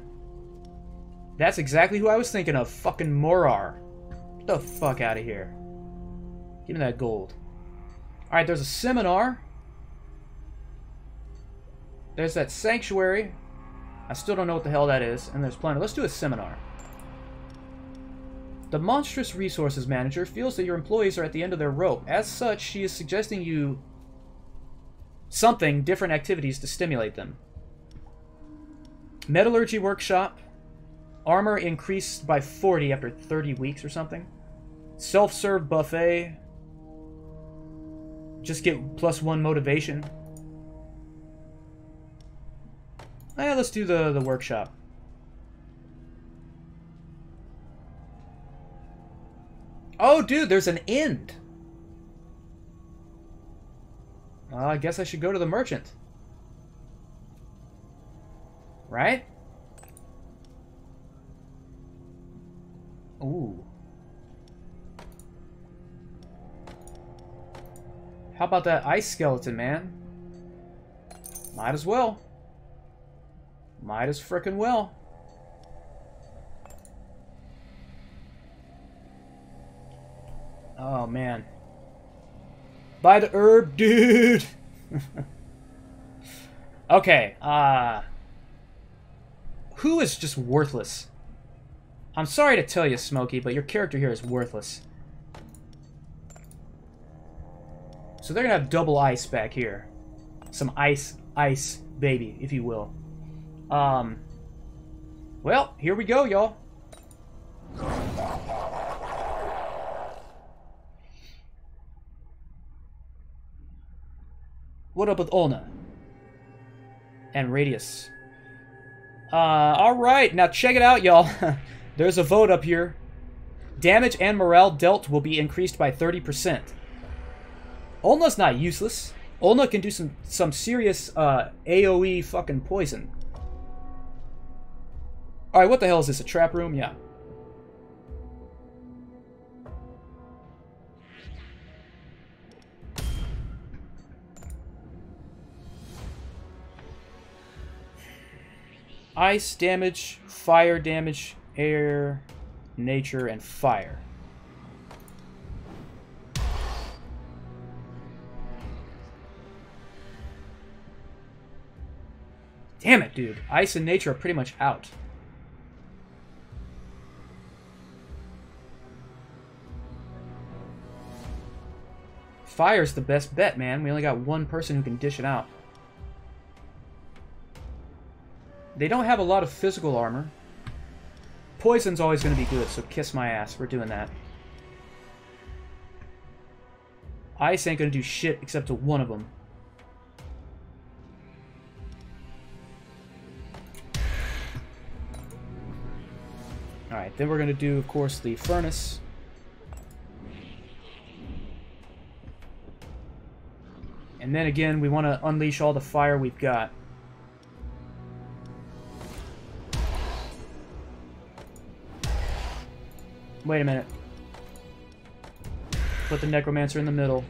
That's exactly who I was thinking of. Fucking Morar. Get the fuck out of here. Give me that gold. Alright, there's a seminar. There's that sanctuary. I still don't know what the hell that is. And there's plenty. Let's do a seminar. The monstrous resources manager feels that your employees are at the end of their rope. As such, she is suggesting you different activities to stimulate them. Metallurgy workshop. Armor increased by 40 after 30 weeks or something. Self-serve buffet. Just get +1 motivation. Yeah, let's do the workshop. Oh, dude, there's an end. I guess I should go to the merchant. Right? Ooh. How about that ice skeleton, man? Might as well. Might as frickin' well. Oh, man. Buy the herb, dude! Okay, who is just worthless? I'm sorry to tell you, Smokey, but your character here is worthless. So they're gonna have double ice back here. Some ice, baby, if you will. Well, here we go, y'all. What up with Olna? And Radius. Alright, now check it out, y'all. There's a vote up here. Damage and morale dealt will be increased by 30%. Olna's not useless. Olna can do some serious AoE fucking poison. Alright, what the hell is this? A trap room? Yeah. Ice damage, fire damage, air, nature, and fire. Damn it, dude. Ice and nature are pretty much out. Fire's the best bet, man. We only got one person who can dish it out. They don't have a lot of physical armor. Poison's always going to be good, so kiss my ass. We're doing that. Ice ain't going to do shit except to one of them. Alright, then we're going to do, of course, the furnace. And then again, we want to unleash all the fire we've got. Wait a minute. Put the Necromancer in the middle.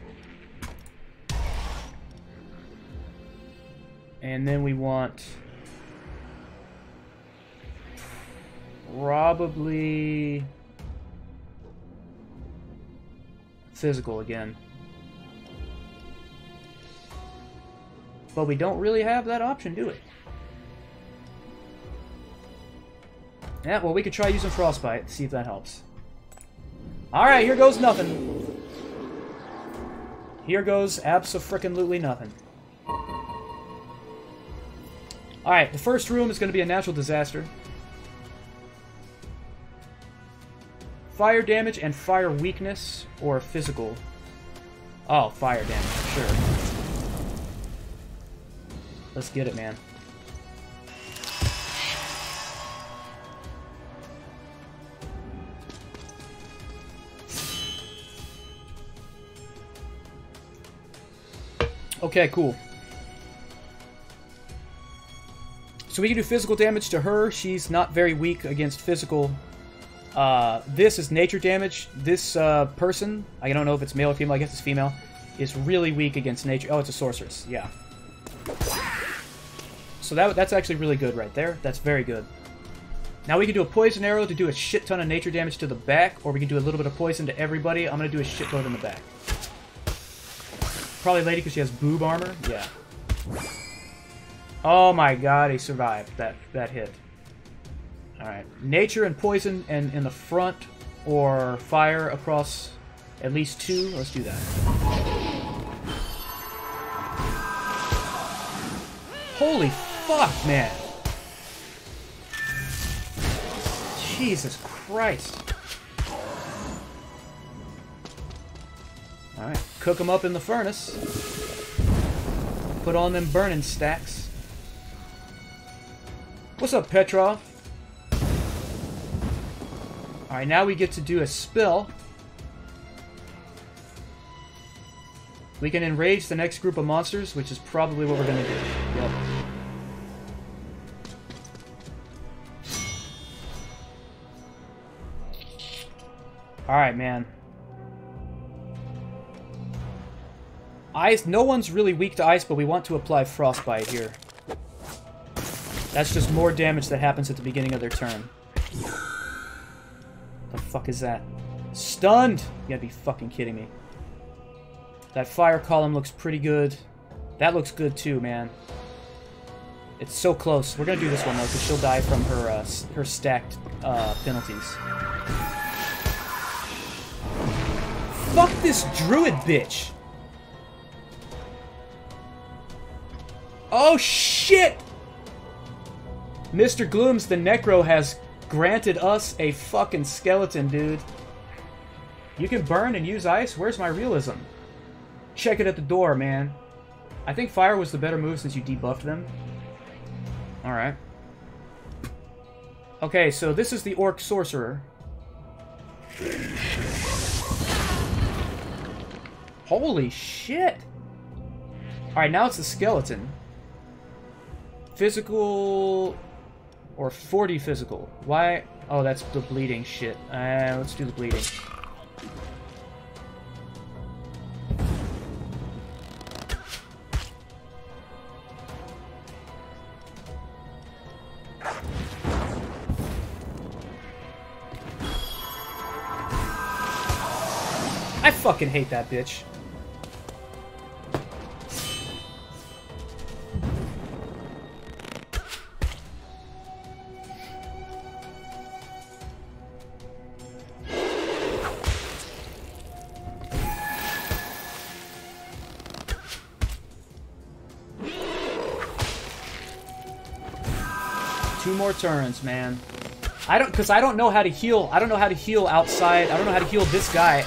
And then we want... probably... physical again. But we don't really have that option, do we? Yeah, well, we could try using Frostbite, see if that helps. Alright, here goes nothing. Here goes abso-frickin-lutely nothing. Alright, the first room is going to be a natural disaster. Fire damage and fire weakness, or physical. Oh, fire damage, sure. Let's get it, man. Okay, cool. So we can do physical damage to her. She's not very weak against physical. This is nature damage. This person, I don't know if it's male or female, I guess it's female, is really weak against nature. Oh, it's a sorceress, yeah. So that's actually really good right there. That's very good. Now we can do a poison arrow to do a shit ton of nature damage to the back, or we can do a little bit of poison to everybody. I'm going to do a shitload in the back. Probably lady because she has boob armor. Yeah. Oh my god, he survived that hit. Alright. Nature and poison and in the front, or fire across at least 2. Let's do that. Holy fuck, man. Jesus Christ. Alright, cook them up in the furnace. Put on them burning stacks. What's up, Petrov? Alright, now we get to do a spill. We can enrage the next group of monsters, which is probably what we're going to do. Yep. Alright, man. Ice. No one's really weak to ice, but we want to apply Frostbite here. That's just more damage that happens at the beginning of their turn. The fuck is that? Stunned! You gotta be fucking kidding me. That fire column looks pretty good. That looks good too, man. It's so close. We're gonna do this one though, because she'll die from her stacked penalties. Fuck this druid bitch! Oh shit! Mr. Gloom's the Necro has granted us a fucking skeleton, dude. You can burn and use ice? Where's my realism? Check it at the door, man. I think fire was the better move since you debuffed them. Alright. Okay, so this is the Orc Sorcerer. Holy shit! Alright, now it's the skeleton. Physical... or 40 physical. Why? Oh, that's the bleeding shit. Let's do the bleeding. I fucking hate that bitch. Two more turns, man. I don't know how to heal. I don't know how to heal outside. I don't know how to heal this guy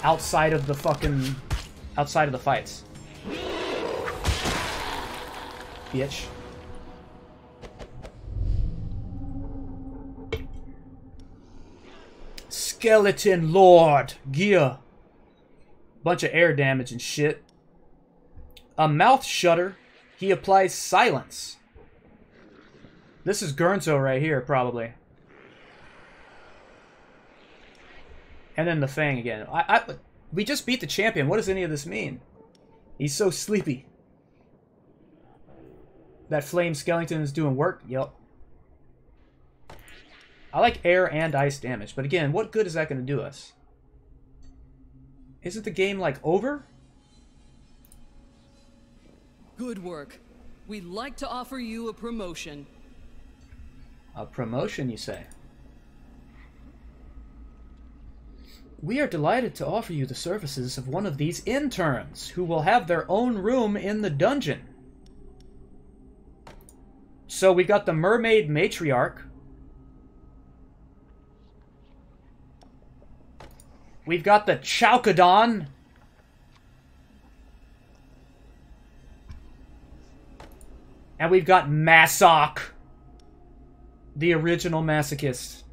outside of the fucking... outside of the fights. Bitch. Skeleton Lord. Gear. Bunch of air damage and shit. A mouth shutter. He applies silence. This is Gurnzo right here, probably. And then the Fang again. We just beat the champion. What does any of this mean? He's so sleepy. That flame skeleton is doing work? Yup. I like air and ice damage, but again, what good is that going to do us? Isn't the game, like, over? Good work. We'd like to offer you a promotion. A promotion, you say? We are delighted to offer you the services of one of these interns, who will have their own room in the dungeon. So we got the Mermaid Matriarch. We've got the Chalcodon. And we've got Massok, the original masochist.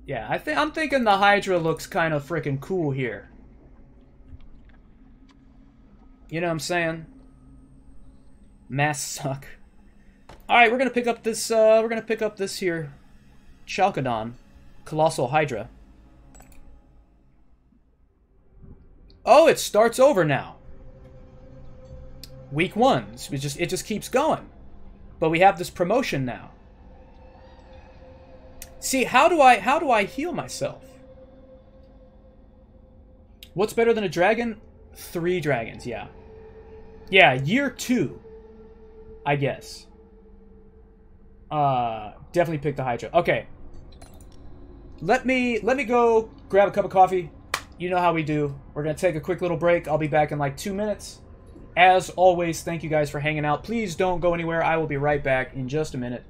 Yeah, I'm thinking the Hydra looks kind of freaking cool here. You know what I'm saying? Massok. All right, we're gonna pick up this. We're gonna pick up this here, Chalcodon, Colossal Hydra. Oh, it starts over now. Week 1. It just keeps going. But we have this promotion now. See, how do I heal myself? What's better than a dragon? 3 dragons, yeah. Yeah, year 2, I guess. Definitely pick the Hydra. Okay. Let me go grab a cup of coffee. You know how we do. We're going to take a quick little break. I'll be back in like 2 minutes. As always, thank you guys for hanging out. Please don't go anywhere. I will be right back in just a minute.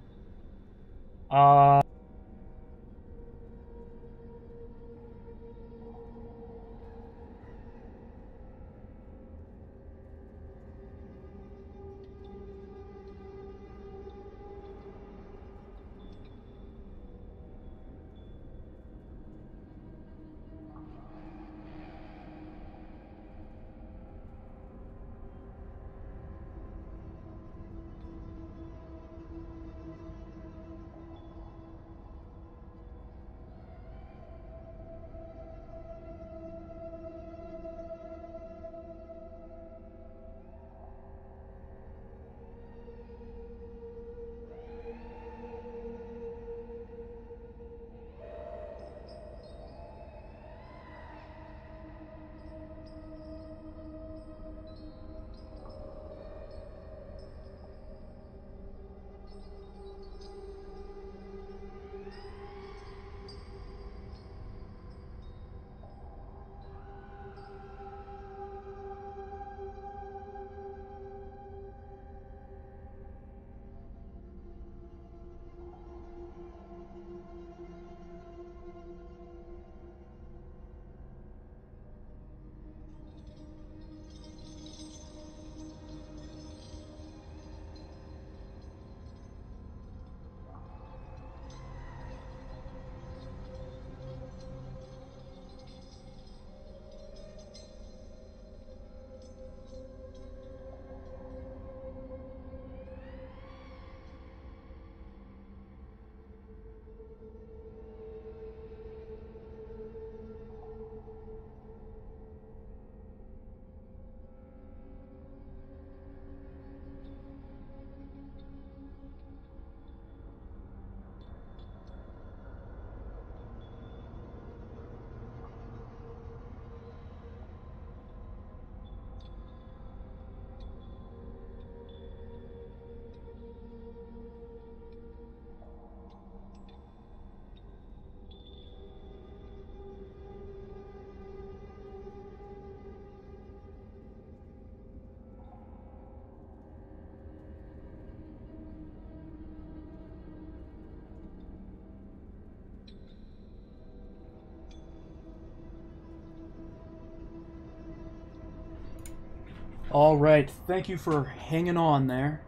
All right, thank you for hanging on there.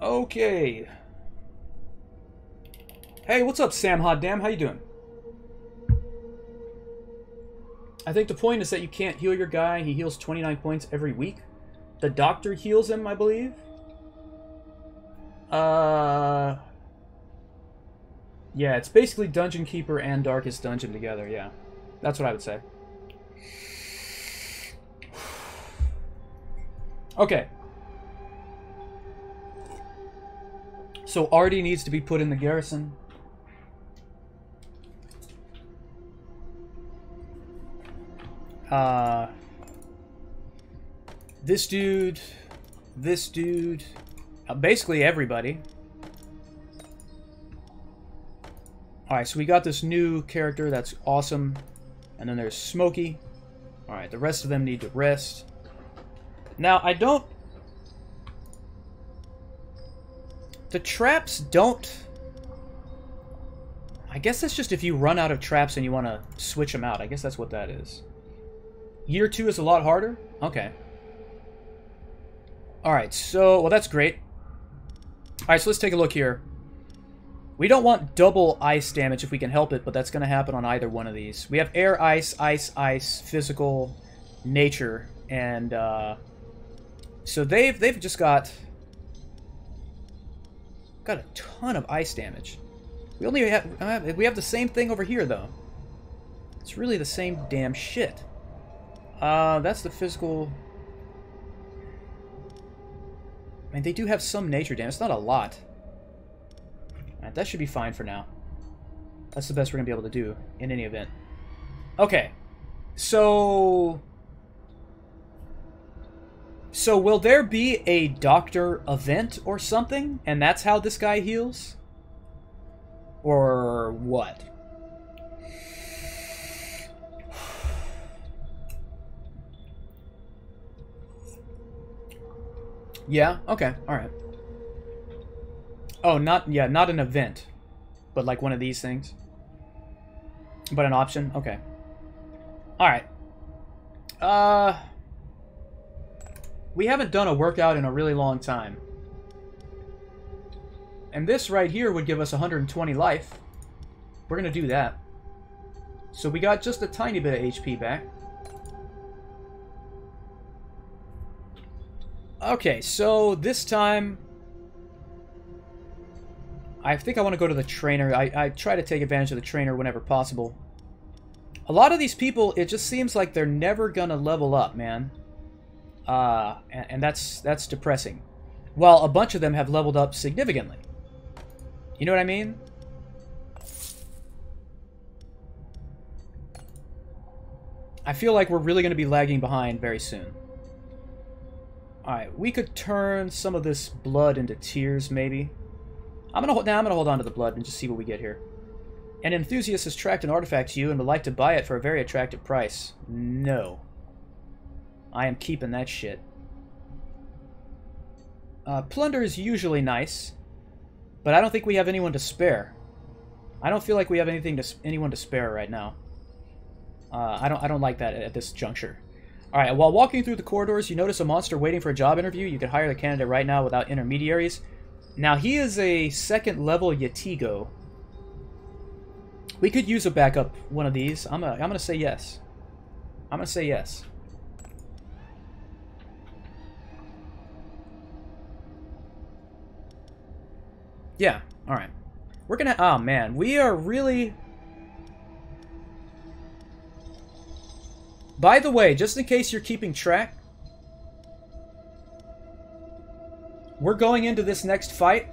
Okay. Hey, what's up, Sam Hot Damn? How you doing? I think the point is that you can't heal your guy. He heals 29 points every week. The doctor heals him, I believe. Yeah, it's basically Dungeon Keeper and Darkest Dungeon together, yeah. That's what I would say. Okay. So Artie needs to be put in the garrison. This dude, basically everybody. Alright, so we got this new character that's awesome. And then there's Smokey. Alright, the rest of them need to rest. Now, I don't... The traps don't... I guess that's just if you run out of traps and you want to switch them out. I guess that's what that is. Year 2 is a lot harder? Okay. Alright, so... Well, that's great. Alright, so let's take a look here. We don't want double ice damage if we can help it, but that's going to happen on either one of these. We have air, ice, ice, ice, physical, nature, and so they've just got a ton of ice damage. We only have we have the same thing over here though. It's really the same damn shit. That's the physical. I mean, they do have some nature damage. It's not a lot. Alright, that should be fine for now. That's the best we're going to be able to do in any event. Okay. So will there be a doctor event or something, and that's how this guy heals? Or what? Yeah, okay, alright. Oh, not an event, but like one of these things. But an option? Okay. Alright. We haven't done a workout in a really long time. And this right here would give us 120 life. We're gonna do that. So we got just a tiny bit of HP back. Okay, so this time I think I want to go to the trainer. I try to take advantage of the trainer whenever possible. A lot of these people, it just seems like they're never gonna level up, man. And that's depressing. While a bunch of them have leveled up significantly. You know what I mean? I feel like we're really going to be lagging behind very soon. Alright, we could turn some of this blood into tears, maybe. I'm gonna hold on to the blood and just see what we get here. An enthusiast has tracked an artifact to you and would like to buy it for a very attractive price. No. I am keeping that shit. Plunder is usually nice, but I don't think we have anyone to spare. I don't feel like we have anyone to spare right now. I don't like that at this juncture. Alright, while walking through the corridors, you notice a monster waiting for a job interview. You can hire the candidate right now without intermediaries. Now, he is a second level Yetigo. We could use a backup one of these. I'm gonna say yes. I'm gonna say yes. Yeah, alright. We're gonna... Oh, man. We are really... By the way, just in case you're keeping track, we're going into this next fight.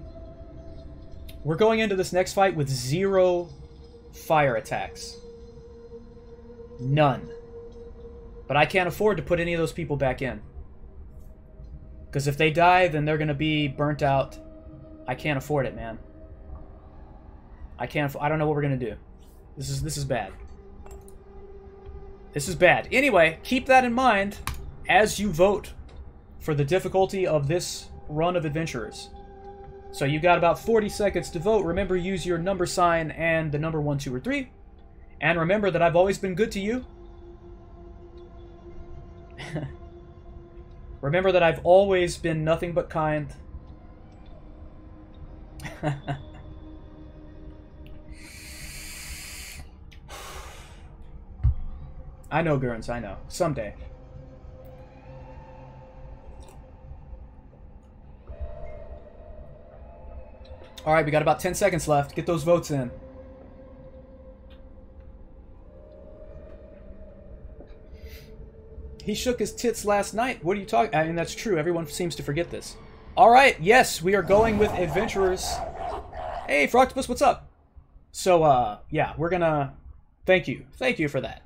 We're going into this next fight with 0 fire attacks. None. But I can't afford to put any of those people back in. Because if they die, then they're going to be burnt out. I can't afford it, man. I don't know what we're going to do. This is bad. This is bad. Anyway, keep that in mind as you vote for the difficulty of this run of adventurers. So you got about 40 seconds to vote. Remember, use your number sign and the number 1, 2, or 3. And remember that I've always been good to you. Remember that I've always been nothing but kind. I know, Gurns, I know. Someday. Alright, we got about 10 seconds left. Get those votes in. He shook his tits last night. What are you talking... I mean, that's true. Everyone seems to forget this. Alright, yes, we are going with adventurers. Hey, Froctopus, what's up? So, yeah, we're gonna... Thank you. Thank you for that.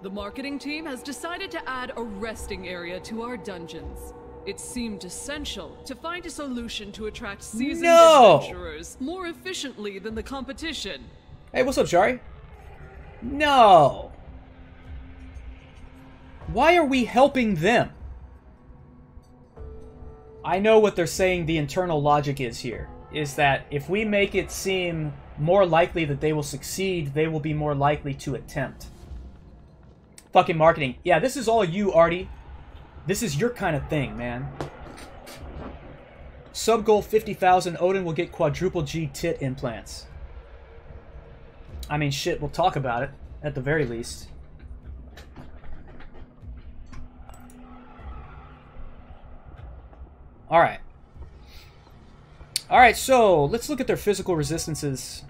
The marketing team has decided to add a resting area to our dungeons. It seemed essential to find a solution to attract seasoned adventurers more efficiently than the competition. Hey, what's up, Shari? No. Why are we helping them? I know what they're saying the internal logic is here. Is that if we make it seem more likely that they will succeed, they will be more likely to attempt. Fucking marketing. Yeah, this is all you, Artie. This is your kind of thing, man. Sub goal 50,000. Odin will get quadruple G tit implants. I mean, shit, we'll talk about it, at the very least. Alright. Alright, so, let's look at their physical resistances.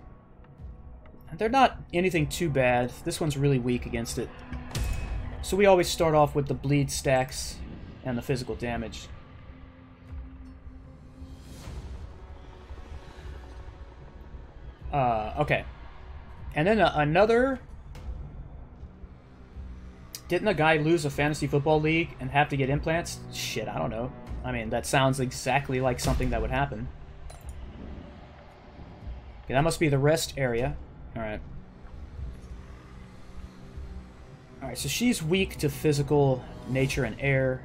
They're not anything too bad. This one's really weak against it. So we always start off with the bleed stacks and the physical damage. Okay. And then another Didn't a guy lose a fantasy football league and have to get implants? Shit, I don't know. I mean, that sounds exactly like something that would happen. Okay, that must be the rest area. Alright. Alright, so she's weak to physical, nature, and air.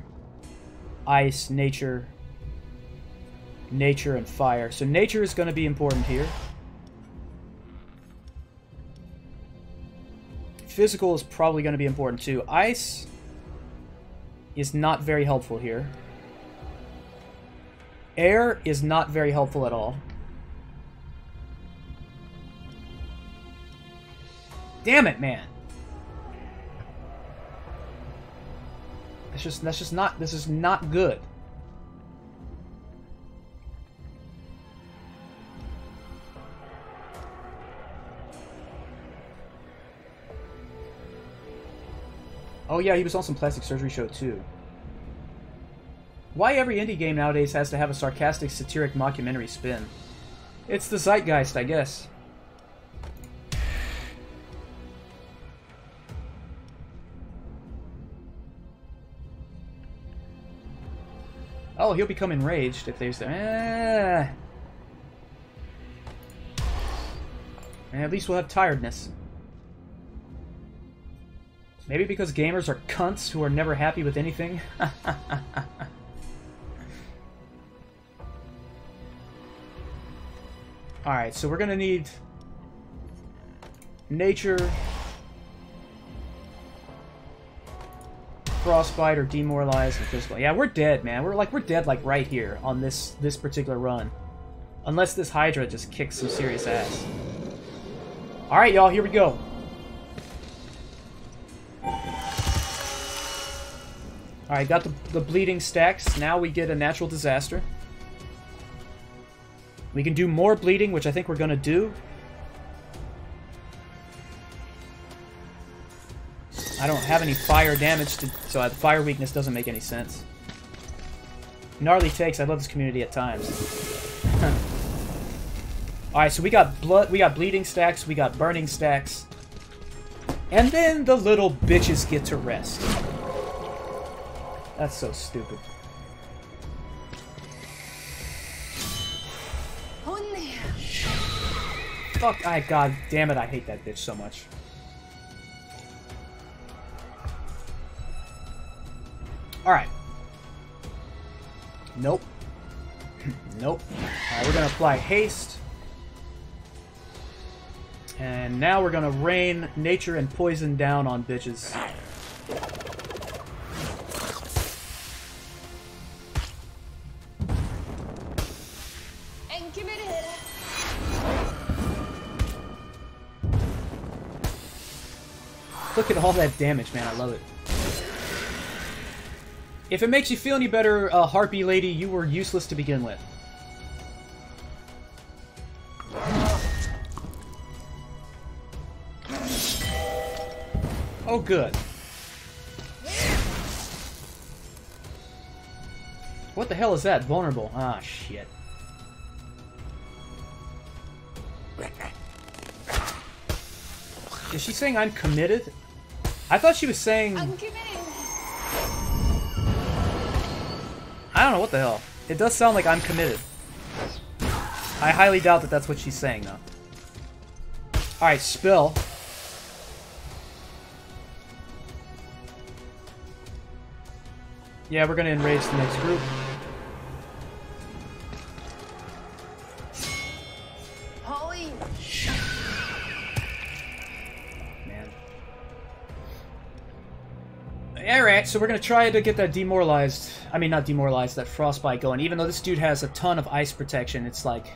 Ice, nature, and fire. So nature is going to be important here. Physical is probably going to be important too. Ice is not very helpful here. Air is not very helpful at all. Damn it, man. That's just not, this is not good. Oh yeah, he was on some plastic surgery show too. Why every indie game nowadays has to have a sarcastic, satiric mockumentary spin? It's the zeitgeist, I guess. Oh, he'll become enraged if there's... And at least we'll have tiredness. Maybe because gamers are cunts who are never happy with anything? Alright, so we're gonna need... nature... frostbite or demoralize and physical. Yeah, we're dead, man. We're dead like right here on this particular run. Unless this Hydra just kicks some serious ass. Alright, y'all, here we go. Alright, got the bleeding stacks. Now we get a natural disaster. We can do more bleeding, which I think we're gonna do. I don't have any fire damage, so the fire weakness doesn't make any sense. Gnarly takes. I love this community at times. Alright, so we got bleeding stacks, we got burning stacks. And then the little bitches get to rest. That's so stupid. Fuck, god damn it, I hate that bitch so much. Alright. Nope. Nope. Alright, we're gonna apply haste. And now we're gonna rain nature and poison down on bitches. Look at all that damage, man. I love it. If it makes you feel any better, Harpy Lady, you were useless to begin with. Oh, good. What the hell is that? Vulnerable. Ah, shit. Is she saying I'm committed? I thought she was saying... I'm committed. I don't know what the hell. It does sound like I'm committed. I highly doubt that that's what she's saying, though. Alright, spill. Yeah, we're gonna enrage the next group. Holy. Man. Alright, so we're gonna try to get that demoralized... I mean, not demoralized, that frostbite going. Even though this dude has a ton of ice protection, it's like...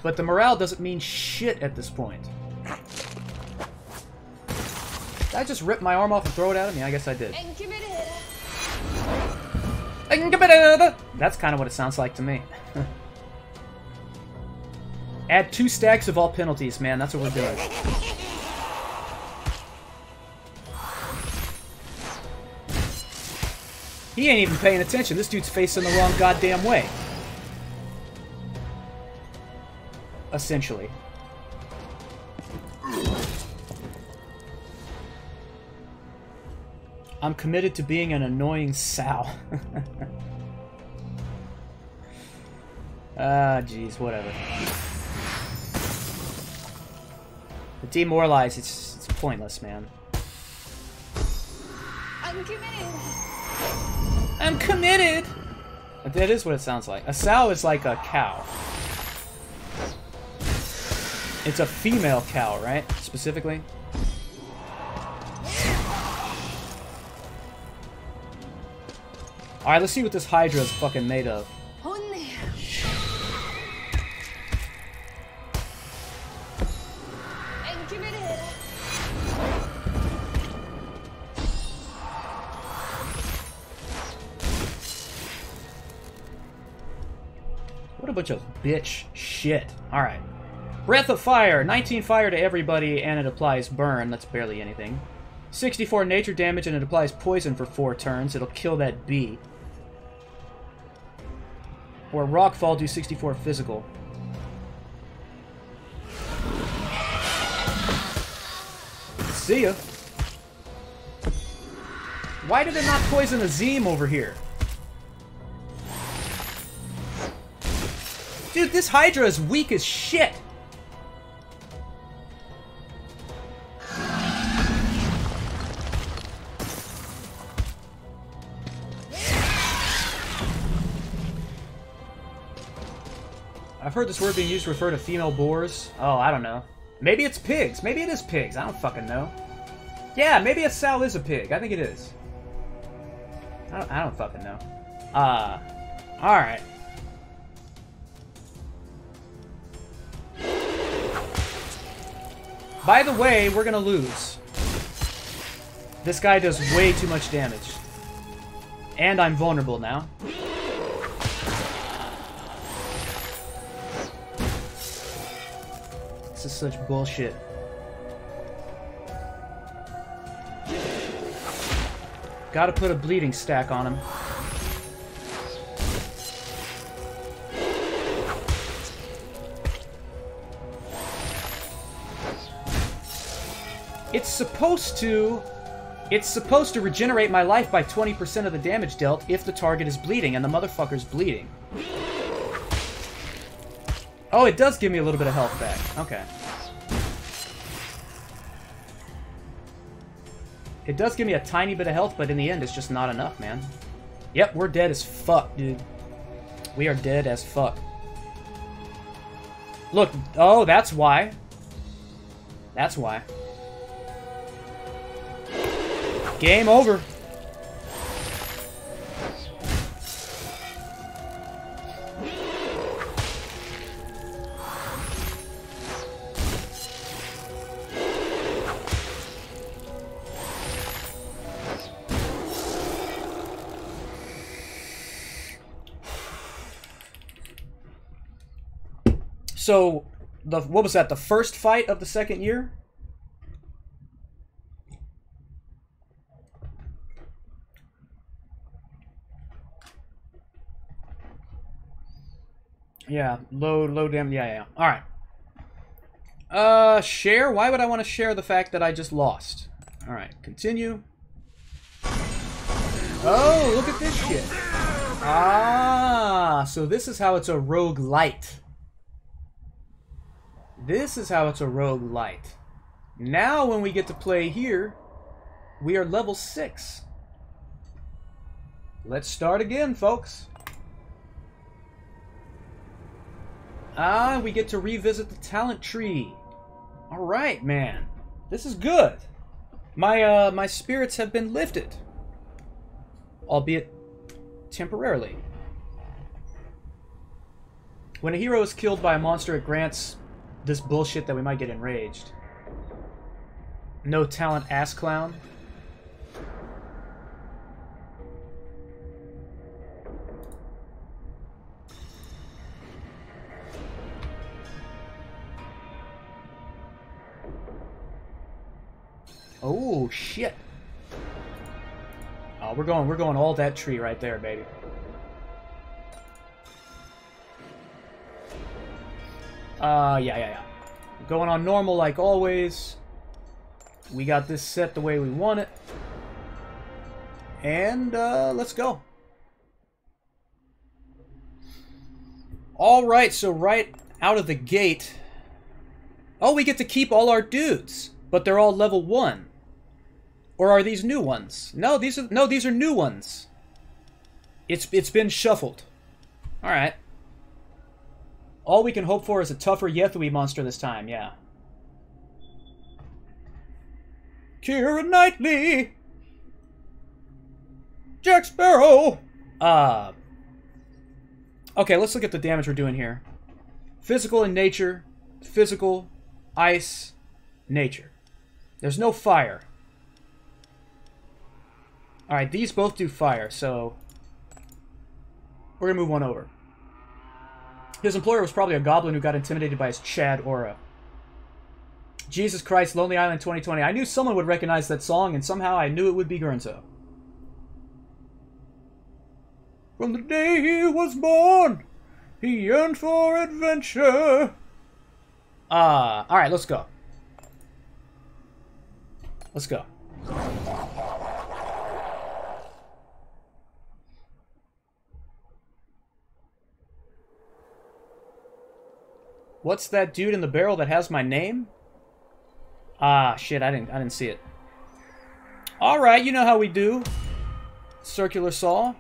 but the morale doesn't mean shit at this point. Did I just rip my arm off and throw it at him? Yeah, I guess I did. That's kind of what it sounds like to me. Add 2 stacks of all penalties, man. That's what we're doing. He ain't even paying attention. This dude's facing the wrong goddamn way. Essentially. I'm committed to being an annoying sow. Ah, jeez, whatever. The demoralize, it's pointless, man. I'm committed. I'm committed! That is what it sounds like. A sow is like a cow. It's a female cow, right? Specifically. Alright, let's see what this Hydra is fucking made of. I'm committed. What a bunch of bitch shit. Alright. Breath of Fire. 19 fire to everybody, and it applies burn. That's barely anything. 64 nature damage, and it applies poison for 4 turns. It'll kill that bee. Or Rockfall, do 64 physical. See ya. Why did it not poison the Zeem over here? Dude, this Hydra is weak as shit. I've heard this word being used to refer to female boars. Oh, I don't know. Maybe it's pigs. Maybe it is pigs. I don't fucking know. Yeah, maybe a sow is a pig. I think it is. I don't fucking know. Alright. By the way, we're gonna lose. This guy does way too much damage. And I'm vulnerable now. This is such bullshit. Gotta put a bleeding stack on him. It's supposed to regenerate my life by 20% of the damage dealt if the target is bleeding, and the motherfucker's bleeding. Oh, it does give me a little bit of health back. Okay. It does give me a tiny bit of health, but in the end, it's just not enough, man. Yep, we're dead as fuck, dude. We are dead as fuck. Look, oh, that's why. That's why. Game over. So, what was that, the first fight of the second year? Yeah, low damage, yeah. Alright. Share? Why would I want to share the fact that I just lost? Alright, continue. Oh, look at this shit. Ah, so this is how it's a roguelite. This is how it's a roguelite. Now when we get to play here, we are level 6. Let's start again, folks. Ah, we get to revisit the talent tree. Alright, man. This is good. My spirits have been lifted. Albeit temporarily. When a hero is killed by a monster, it grants this bullshit that we might get enraged. No talent, ass clown. Oh shit. Oh, we're going all that tree right there, baby. Yeah. Going on normal like always. We got this set the way we want it. And let's go. Alright, so right out of the gate... Oh, we get to keep all our dudes, but they're all level 1. Or are these new ones? No, these are new ones. It's been shuffled. Alright. All we can hope for is a tougher Yethui monster this time, yeah. Keira Knightley! Jack Sparrow! Okay, let's look at the damage we're doing here. Physical and nature. Physical, ice, nature. There's no fire. Alright, these both do fire, so... We're gonna move one over. His employer was probably a goblin who got intimidated by his Chad aura. Jesus Christ, Lonely Island 2020. I knew someone would recognize that song, and somehow I knew it would be Gurnzo. From the day he was born, he yearned for adventure. Alright, let's go. Let's go. What's that dude in the barrel that has my name? Ah, shit, I didn't see it. Alright, you know how we do. Circular saw.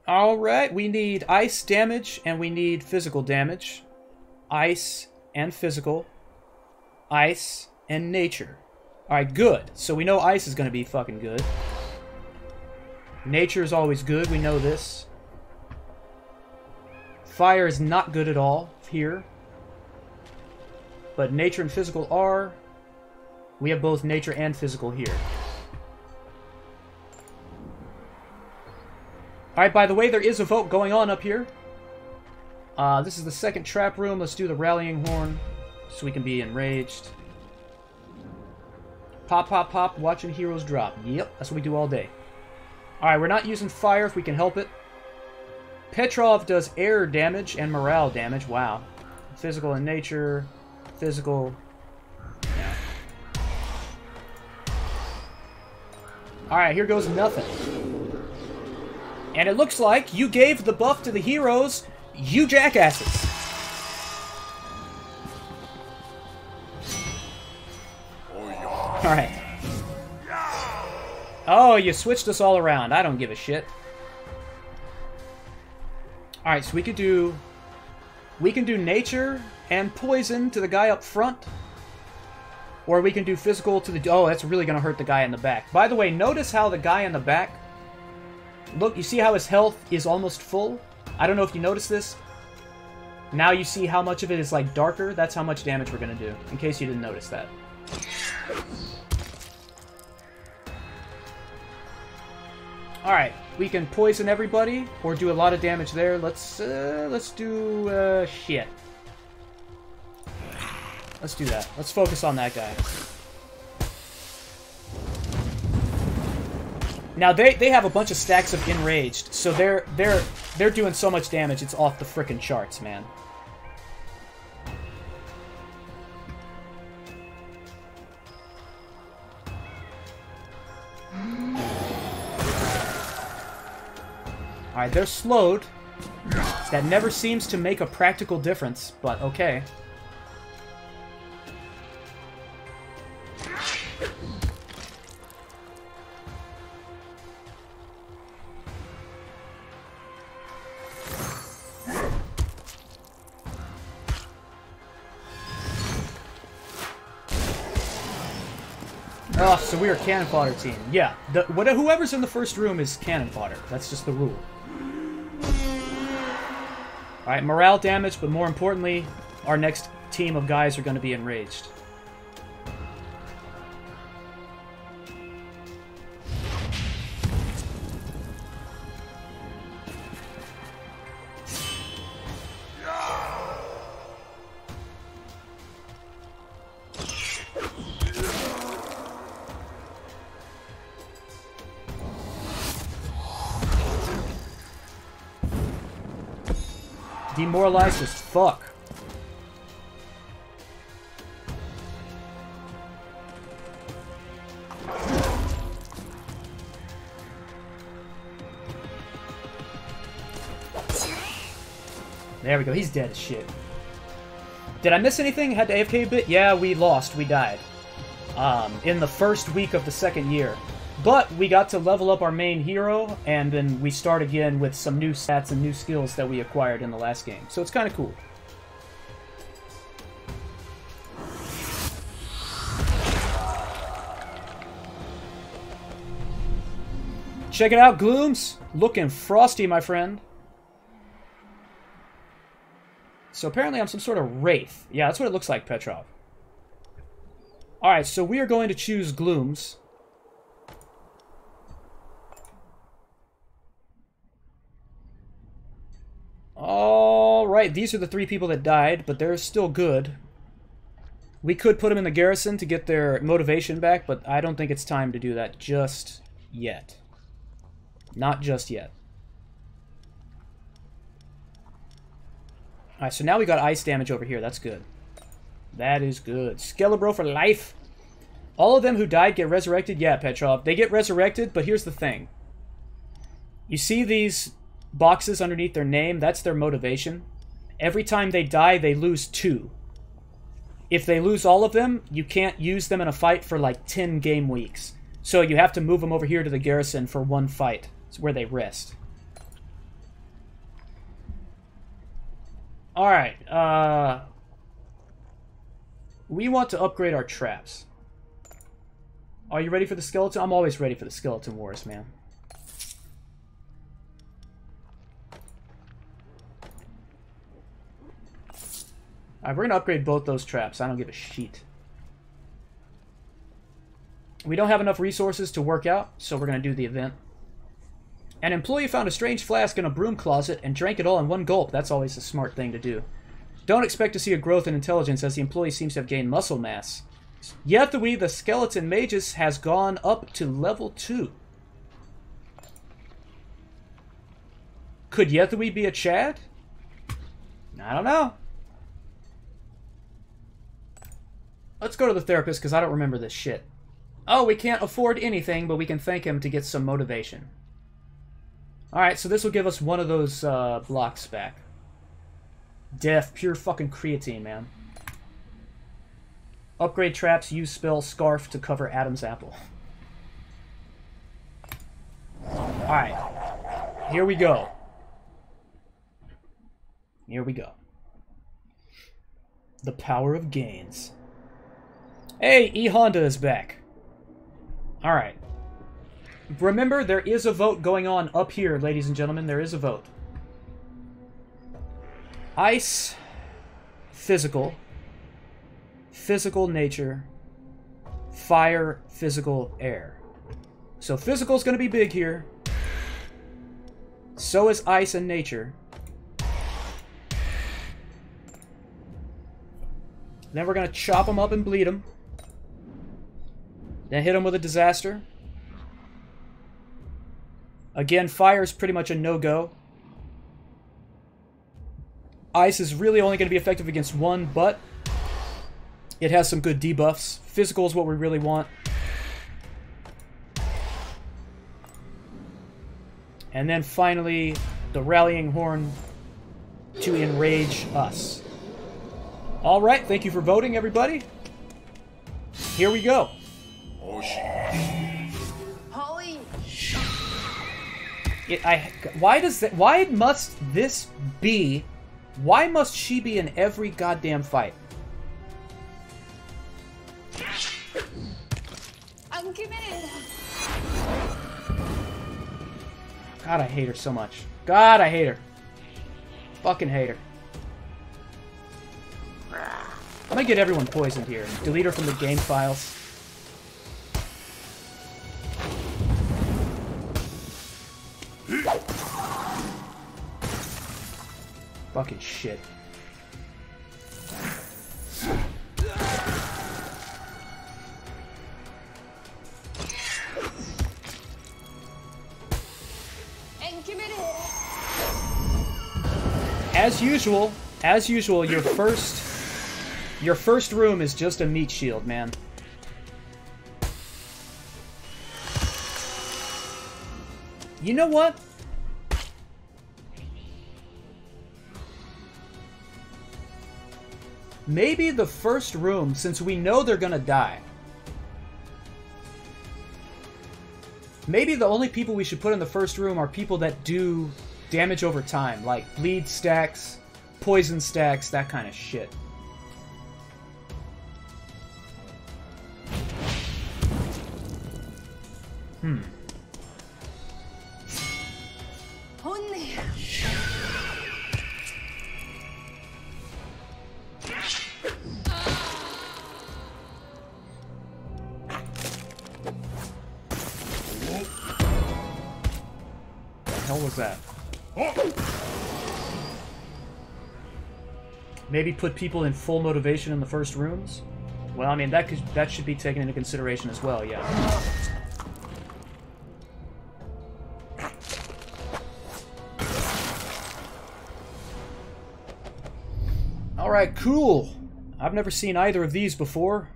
Alright, we need ice damage and we need physical damage. Ice and physical. Ice and nature. Alright, good. So we know ice is going to be fucking good. Nature is always good, we know this. Fire is not good at all here. But nature and physical are. We have both nature and physical here. Alright, by the way, there is a vote going on up here. This is the second trap room. Let's do the rallying horn so we can be enraged. Pop, pop, pop, watching heroes drop. Yep, that's what we do all day. Alright, we're not using fire if we can help it. Petrov does air damage and morale damage. Wow. Physical and nature. Physical. Yeah. Alright, here goes nothing. And it looks like you gave the buff to the heroes, you jackasses. Alright. Oh, you switched us all around. I don't give a shit. Alright, so we can do nature and poison to the guy up front. Or we can do physical to the... Oh, that's really going to hurt the guy in the back. By the way, notice how the guy in the back... Look, you see how his health is almost full? I don't know if you noticed this. Now you see how much of it is, like, darker. That's how much damage we're going to do, in case you didn't notice that. Alright, we can poison everybody, or do a lot of damage there. Let's do, shit. Let's do that. Let's focus on that guy. Now, they have a bunch of stacks of enraged, so they're doing so much damage, it's off the frickin' charts, man. Alright, they're slowed. That never seems to make a practical difference, but okay. Oh, so we are cannon fodder team. Yeah, whoever's in the first room is cannon fodder. That's just the rule. Alright, morale damage, but more importantly, our next team of guys are going to be enraged. Demoralized as fuck. There we go. He's dead as shit. Did I miss anything? Had to AFK a bit? Yeah, we lost. We died. In the first week of the second year. But we got to level up our main hero, and then we start again with some new stats and new skills that we acquired in the last game. So it's kind of cool. Check it out, Glooms. Looking frosty, my friend. So apparently I'm some sort of wraith. Yeah, that's what it looks like, Petrov. Alright, so we are going to choose Glooms. Alright, these are the 3 people that died, but they're still good. We could put them in the garrison to get their motivation back, but I don't think it's time to do that just yet. Not just yet. Alright, so now we got ice damage over here. That's good. That is good. Skelebro for life. All of them who died get resurrected? Yeah, Petrov. They get resurrected, but here's the thing. You see these boxes underneath their name? That's their motivation. Every time they die, they lose 2. If they lose all of them, you can't use them in a fight for like 10 game weeks. So you have to move them over here to the garrison for 1 fight. It's where they rest. Alright, we want to upgrade our traps. Are you ready for the skeleton? I'm always ready for the skeleton wars, man. Alright, we're going to upgrade both those traps. I don't give a shit. We don't have enough resources to work out, so we're going to do the event. An employee found a strange flask in a broom closet and drank it all in 1 gulp. That's always a smart thing to do. Don't expect to see a growth in intelligence as the employee seems to have gained muscle mass. Yet the skeleton magus has gone up to level 2. Could Yethui be a Chad? I don't know. Let's go to the therapist because I don't remember this shit. Oh, we can't afford anything, but we can thank him to get some motivation. Alright, so this will give us one of those blocks back. Death, pure fucking creatine, man. Upgrade traps, use spell, scarf to cover Adam's apple. Alright, here we go. Here we go. The power of gains. Hey, E-Honda is back. Alright. Remember, there is a vote going on up here, ladies and gentlemen. There is a vote. Ice, physical. Physical, nature. Fire, physical, air. So physical is going to be big here. So is ice and nature. Then we're going to chop them up and bleed them. Then hit them with a disaster. Again, fire is pretty much a no-go. Ice is really only going to be effective against 1, but it has some good debuffs. Physical is what we really want. And then finally, the rallying horn to enrage us. Alright, thank you for voting, everybody. Here we go. Holly. Why must this be? Why must she be in every goddamn fight? I'm committed. God, I hate her so much. God, I hate her. Fucking hate her. I'm gonna get everyone poisoned here. Delete her from the game files. Fucking shit. I'm committed. As usual, your first room is just a meat shield, man. You know what? Maybe the first room, since we know they're gonna die. Maybe the only people we should put in the first room are people that do damage over time, like bleed stacks, poison stacks, that kind of shit. What the hell was that? Maybe put people in full motivation in the first rooms? Well, I mean, that should be taken into consideration as well, yeah. Alright, cool. I've never seen either of these before.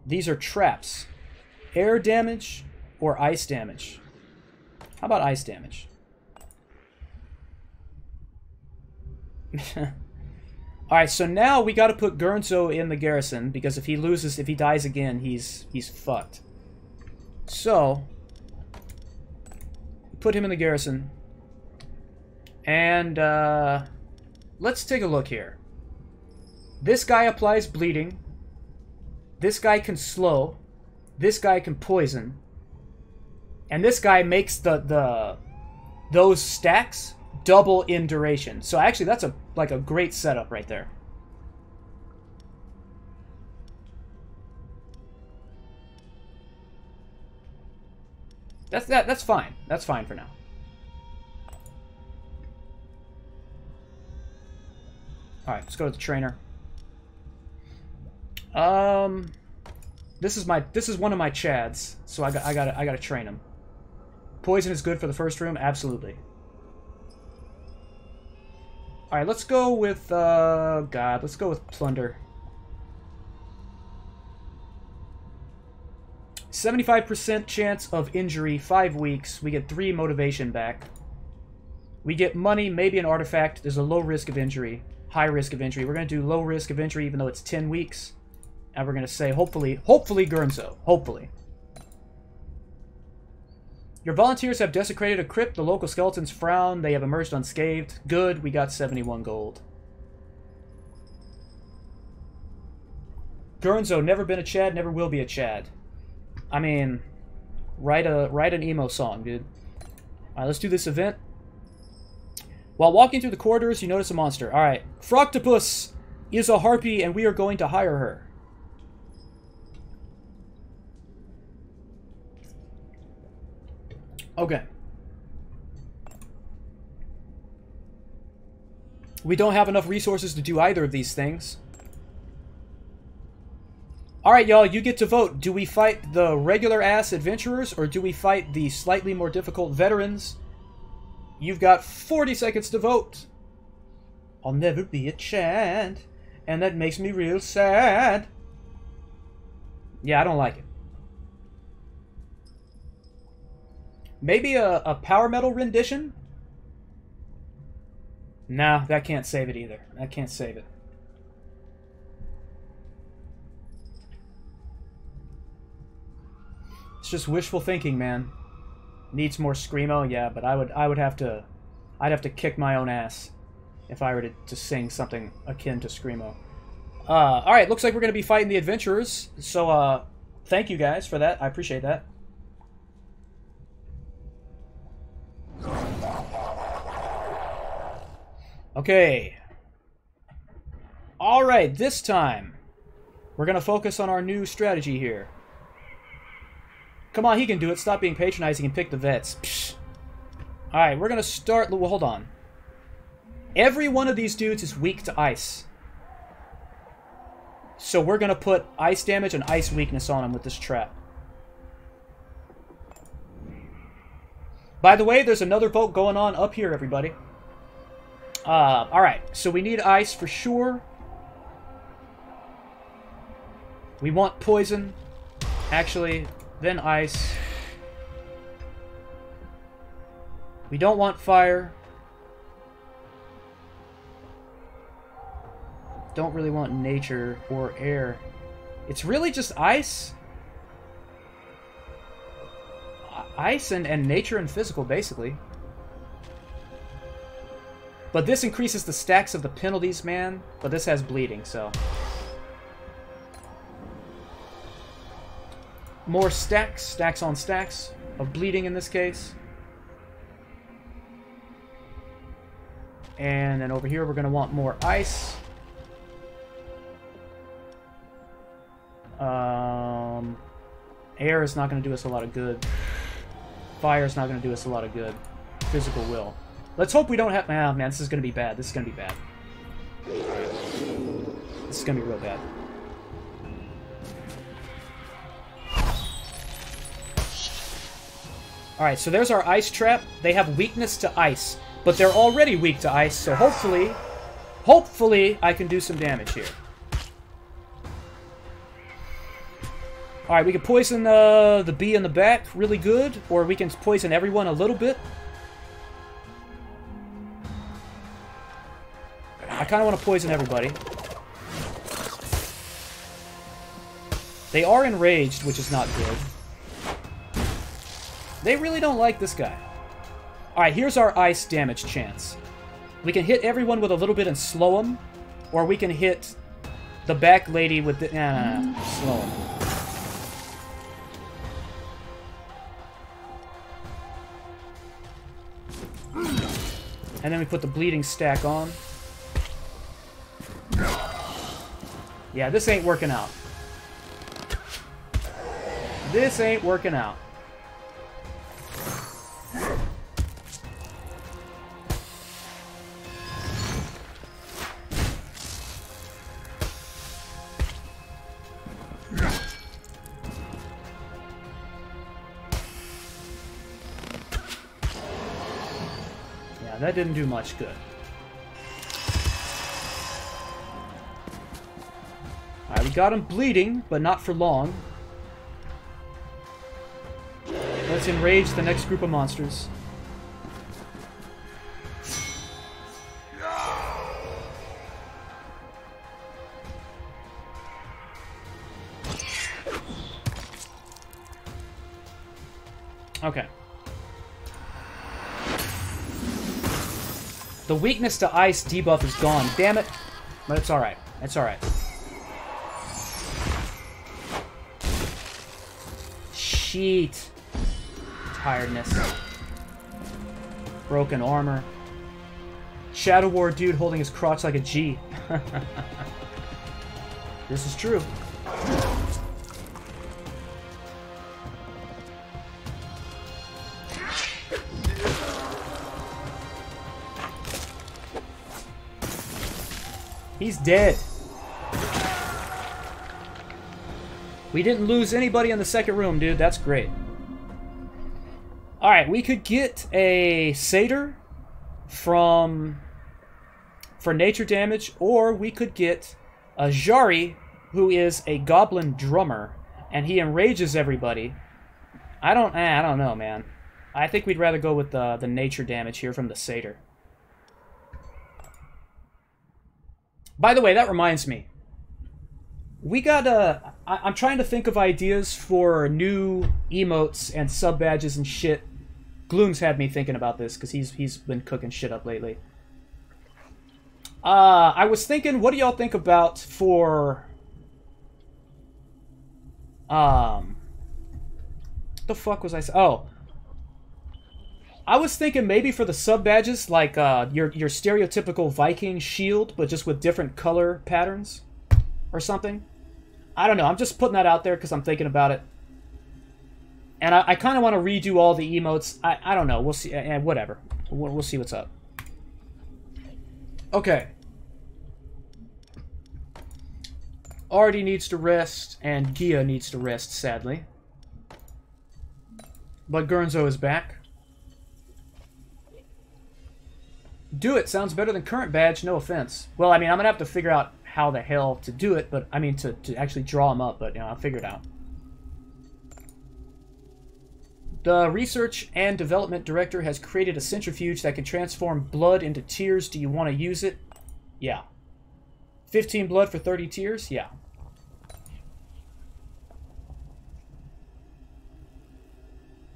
These are traps. Air damage or ice damage? How about ice damage? Alright, so now we gotta put Gurnzo in the garrison, because if he loses, if he dies again, he's fucked. So, put him in the garrison. And, let's take a look here. This guy applies bleeding. This guy can slow. This guy can poison. And this guy makes those stacks double in duration. So actually that's like a great setup right there. That's fine. That's fine for now. Alright, let's go to the trainer. This is one of my chads, so I gotta train him. Poison is good for the first room, absolutely. Alright, let's go with let's go with Plunder. 75% chance of injury, 5 weeks. We get 3 motivation back. We get money, maybe an artifact. There's a low risk of injury, high risk of injury. We're gonna do low risk of injury even though it's 10 weeks. And we're going to say, hopefully Gurnzo. Hopefully. Your volunteers have desecrated a crypt. The local skeletons frown. They have emerged unscathed. Good. We got 71 gold. Gurnzo, never been a Chad, never will be a Chad. I mean, write an emo song, dude. Alright, let's do this event. While walking through the corridors, you notice a monster. Alright. Froctopus is a harpy, and we are going to hire her. Okay. We don't have enough resources to do either of these things. Alright, y'all, you get to vote. Do we fight the regular-ass adventurers, or do we fight the slightly more difficult veterans? You've got 40 seconds to vote. I'll never be a Chad, and that makes me real sad. Yeah, I don't like it. Maybe a power metal rendition? Nah, that can't save it either. That can't save it. It's just wishful thinking, man. Needs more screamo, yeah, but I'd have to kick my own ass if I were to sing something akin to screamo. Alright, looks like we're gonna be fighting the adventurers, so thank you guys for that. I appreciate that. Okay. Alright, this time we're gonna focus on our new strategy here. Come on, he can do it. Stop being patronizing and pick the vets. Alright, we're gonna start... Well, hold on. Every one of these dudes is weak to ice. So we're gonna put ice damage and ice weakness on him with this trap. By the way, there's another vote going on up here, everybody. Alright, so we need ice for sure. We want poison. Actually, then ice. We don't want fire. Don't really want nature or air. It's really just ice. Ice and nature and physical, basically. But this increases the stacks of the penalties, man. But this has bleeding, so... More stacks, stacks on stacks of bleeding in this case. And then over here we're going to want more ice. Air is not going to do us a lot of good. Fire is not going to do us a lot of good. Physical will. Let's hope we don't have... Ah, man, this is going to be bad. This is going to be bad. This is going to be real bad. Alright, so there's our ice trap. They have weakness to ice, but they're already weak to ice, so hopefully I can do some damage here. Alright, we can poison the bee in the back really good, or we can poison everyone a little bit. I kind of want to poison everybody. They are enraged, which is not good. They really don't like this guy. Alright, here's our ice damage chance. We can hit everyone with a little bit and slow them, or we can hit the back lady with the... slow them. And then we put the bleeding stack on. Yeah, this ain't working out. This ain't working out. Yeah, that didn't do much good. Alright, we got him bleeding, but not for long. Let's enrage the next group of monsters. Okay. The weakness to ice debuff is gone. Damn it. But it's alright. It's alright. Sheet. Tiredness. Broken armor. Shadow War dude holding his crotch like a G. This is true. He's dead. We didn't lose anybody in the second room, dude. That's great. Alright, we could get a satyr for nature damage, or we could get a Jari, who is a goblin drummer, and he enrages everybody. I don't know, man. I think we'd rather go with the nature damage here from the satyr. By the way, that reminds me. We got I'm trying to think of ideas for new emotes and sub badges and shit. Gloom's had me thinking about this because he's been cooking shit up lately. I was thinking, what do y'all think about for the fuck was I saying? Oh, I was thinking maybe for the sub badges, like your stereotypical Viking shield, but just with different color patterns or something. I don't know. I'm just putting that out there because I'm thinking about it. And I kind of want to redo all the emotes. I don't know. We'll see. Whatever. We'll see what's up. Okay. Artie needs to rest, and Gia needs to rest, sadly. But Gurnzo is back. Do it. Sounds better than current badge. No offense. Well, I mean, I'm going to have to figure out how the hell to do it, but I mean, to actually draw them up, but, you know, I'll figure it out. The research and development director has created a centrifuge that can transform blood into tears. Do you want to use it? Yeah. 15 blood for 30 tears? Yeah.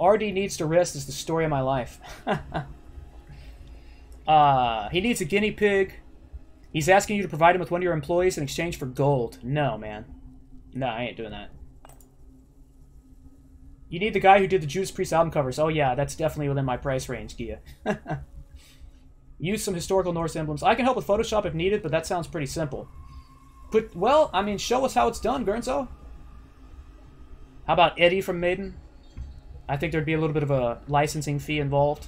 RD needs to rest is the story of my life. He needs a guinea pig. He's asking you to provide him with one of your employees in exchange for gold. No, man. No, I ain't doing that. You need the guy who did the Judas Priest album covers. Oh yeah, that's definitely within my price range, Gia. Use some historical Norse emblems. I can help with Photoshop if needed, but that sounds pretty simple. Well, I mean, show us how it's done, Gurnzo. How about Eddie from Maiden? I think there'd be a little bit of a licensing fee involved.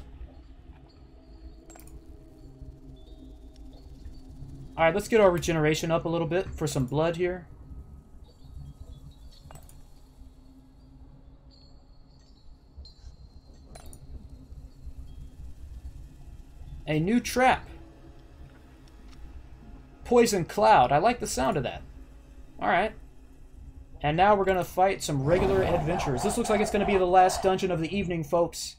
Alright, let's get our regeneration up a little bit for some blood here. A new trap. Poison Cloud. I like the sound of that. Alright. And now we're going to fight some regular adventurers. This looks like it's going to be the last dungeon of the evening, folks.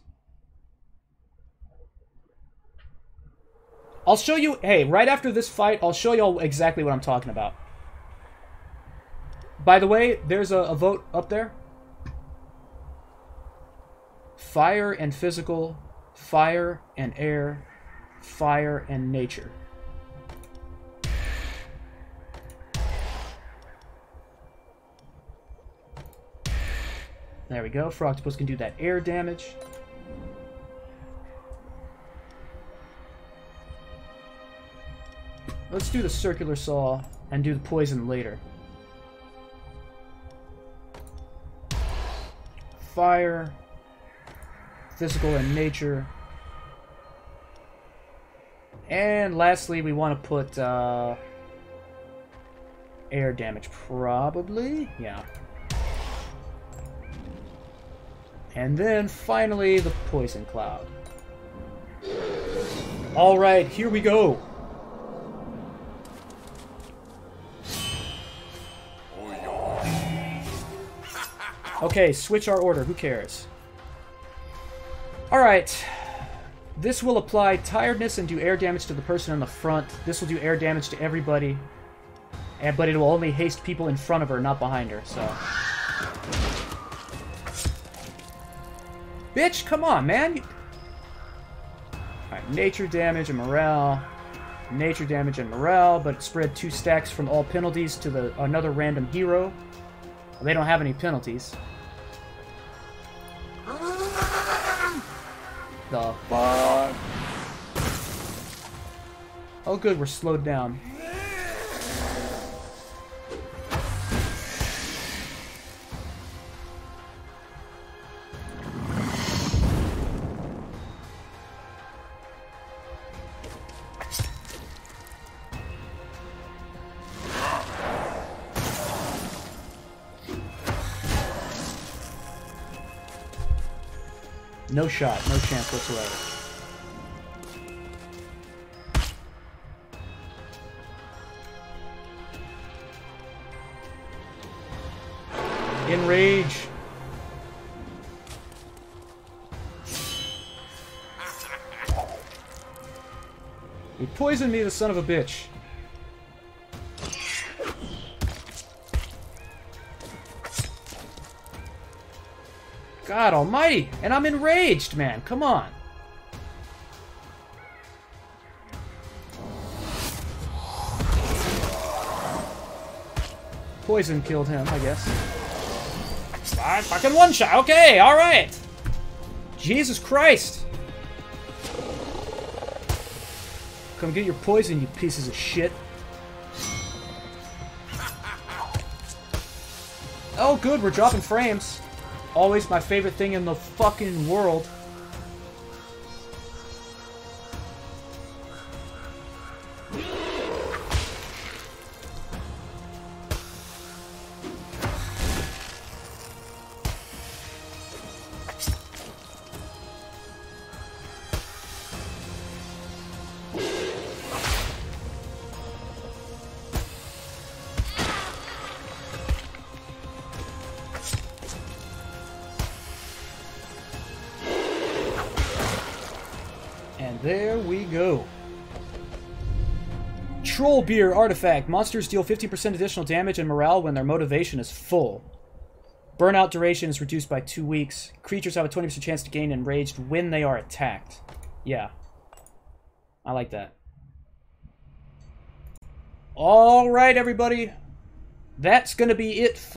I'll show you... Hey, right after this fight, I'll show you all exactly what I'm talking about. By the way, there's a vote up there. Fire and physical. Fire and air. Fire and nature. There we go. Frogtopus can do that air damage. Let's do the circular saw and do the poison later. Fire, physical and nature. And lastly, we want to put air damage, probably. Yeah. And then, finally, the Poison Cloud. Alright, here we go. Okay, switch our order. Who cares? Alright. This will apply tiredness and do air damage to the person in the front. This will do air damage to everybody. But it will only haste people in front of her, not behind her, so... Bitch, come on, man! Alright, nature damage and morale. Nature damage and morale, but spread 2 stacks from all penalties to another random hero. Well, they don't have any penalties. The fuck? Oh good, we're slowed down. No shot, no chance whatsoever. Enrage. He poisoned me, the son of a bitch. God almighty! And I'm enraged, man! Come on! Poison killed him, I guess. I fucking one-shot! Okay, alright! Jesus Christ! Come get your poison, you pieces of shit. Oh good, we're dropping frames. Always my favorite thing in the fucking world. There we go. Troll Beer artifact. Monsters deal 15% additional damage and morale when their motivation is full. Burnout duration is reduced by 2 weeks. Creatures have a 20% chance to gain enraged when they are attacked. Yeah. I like that. Alright, everybody. That's going to be it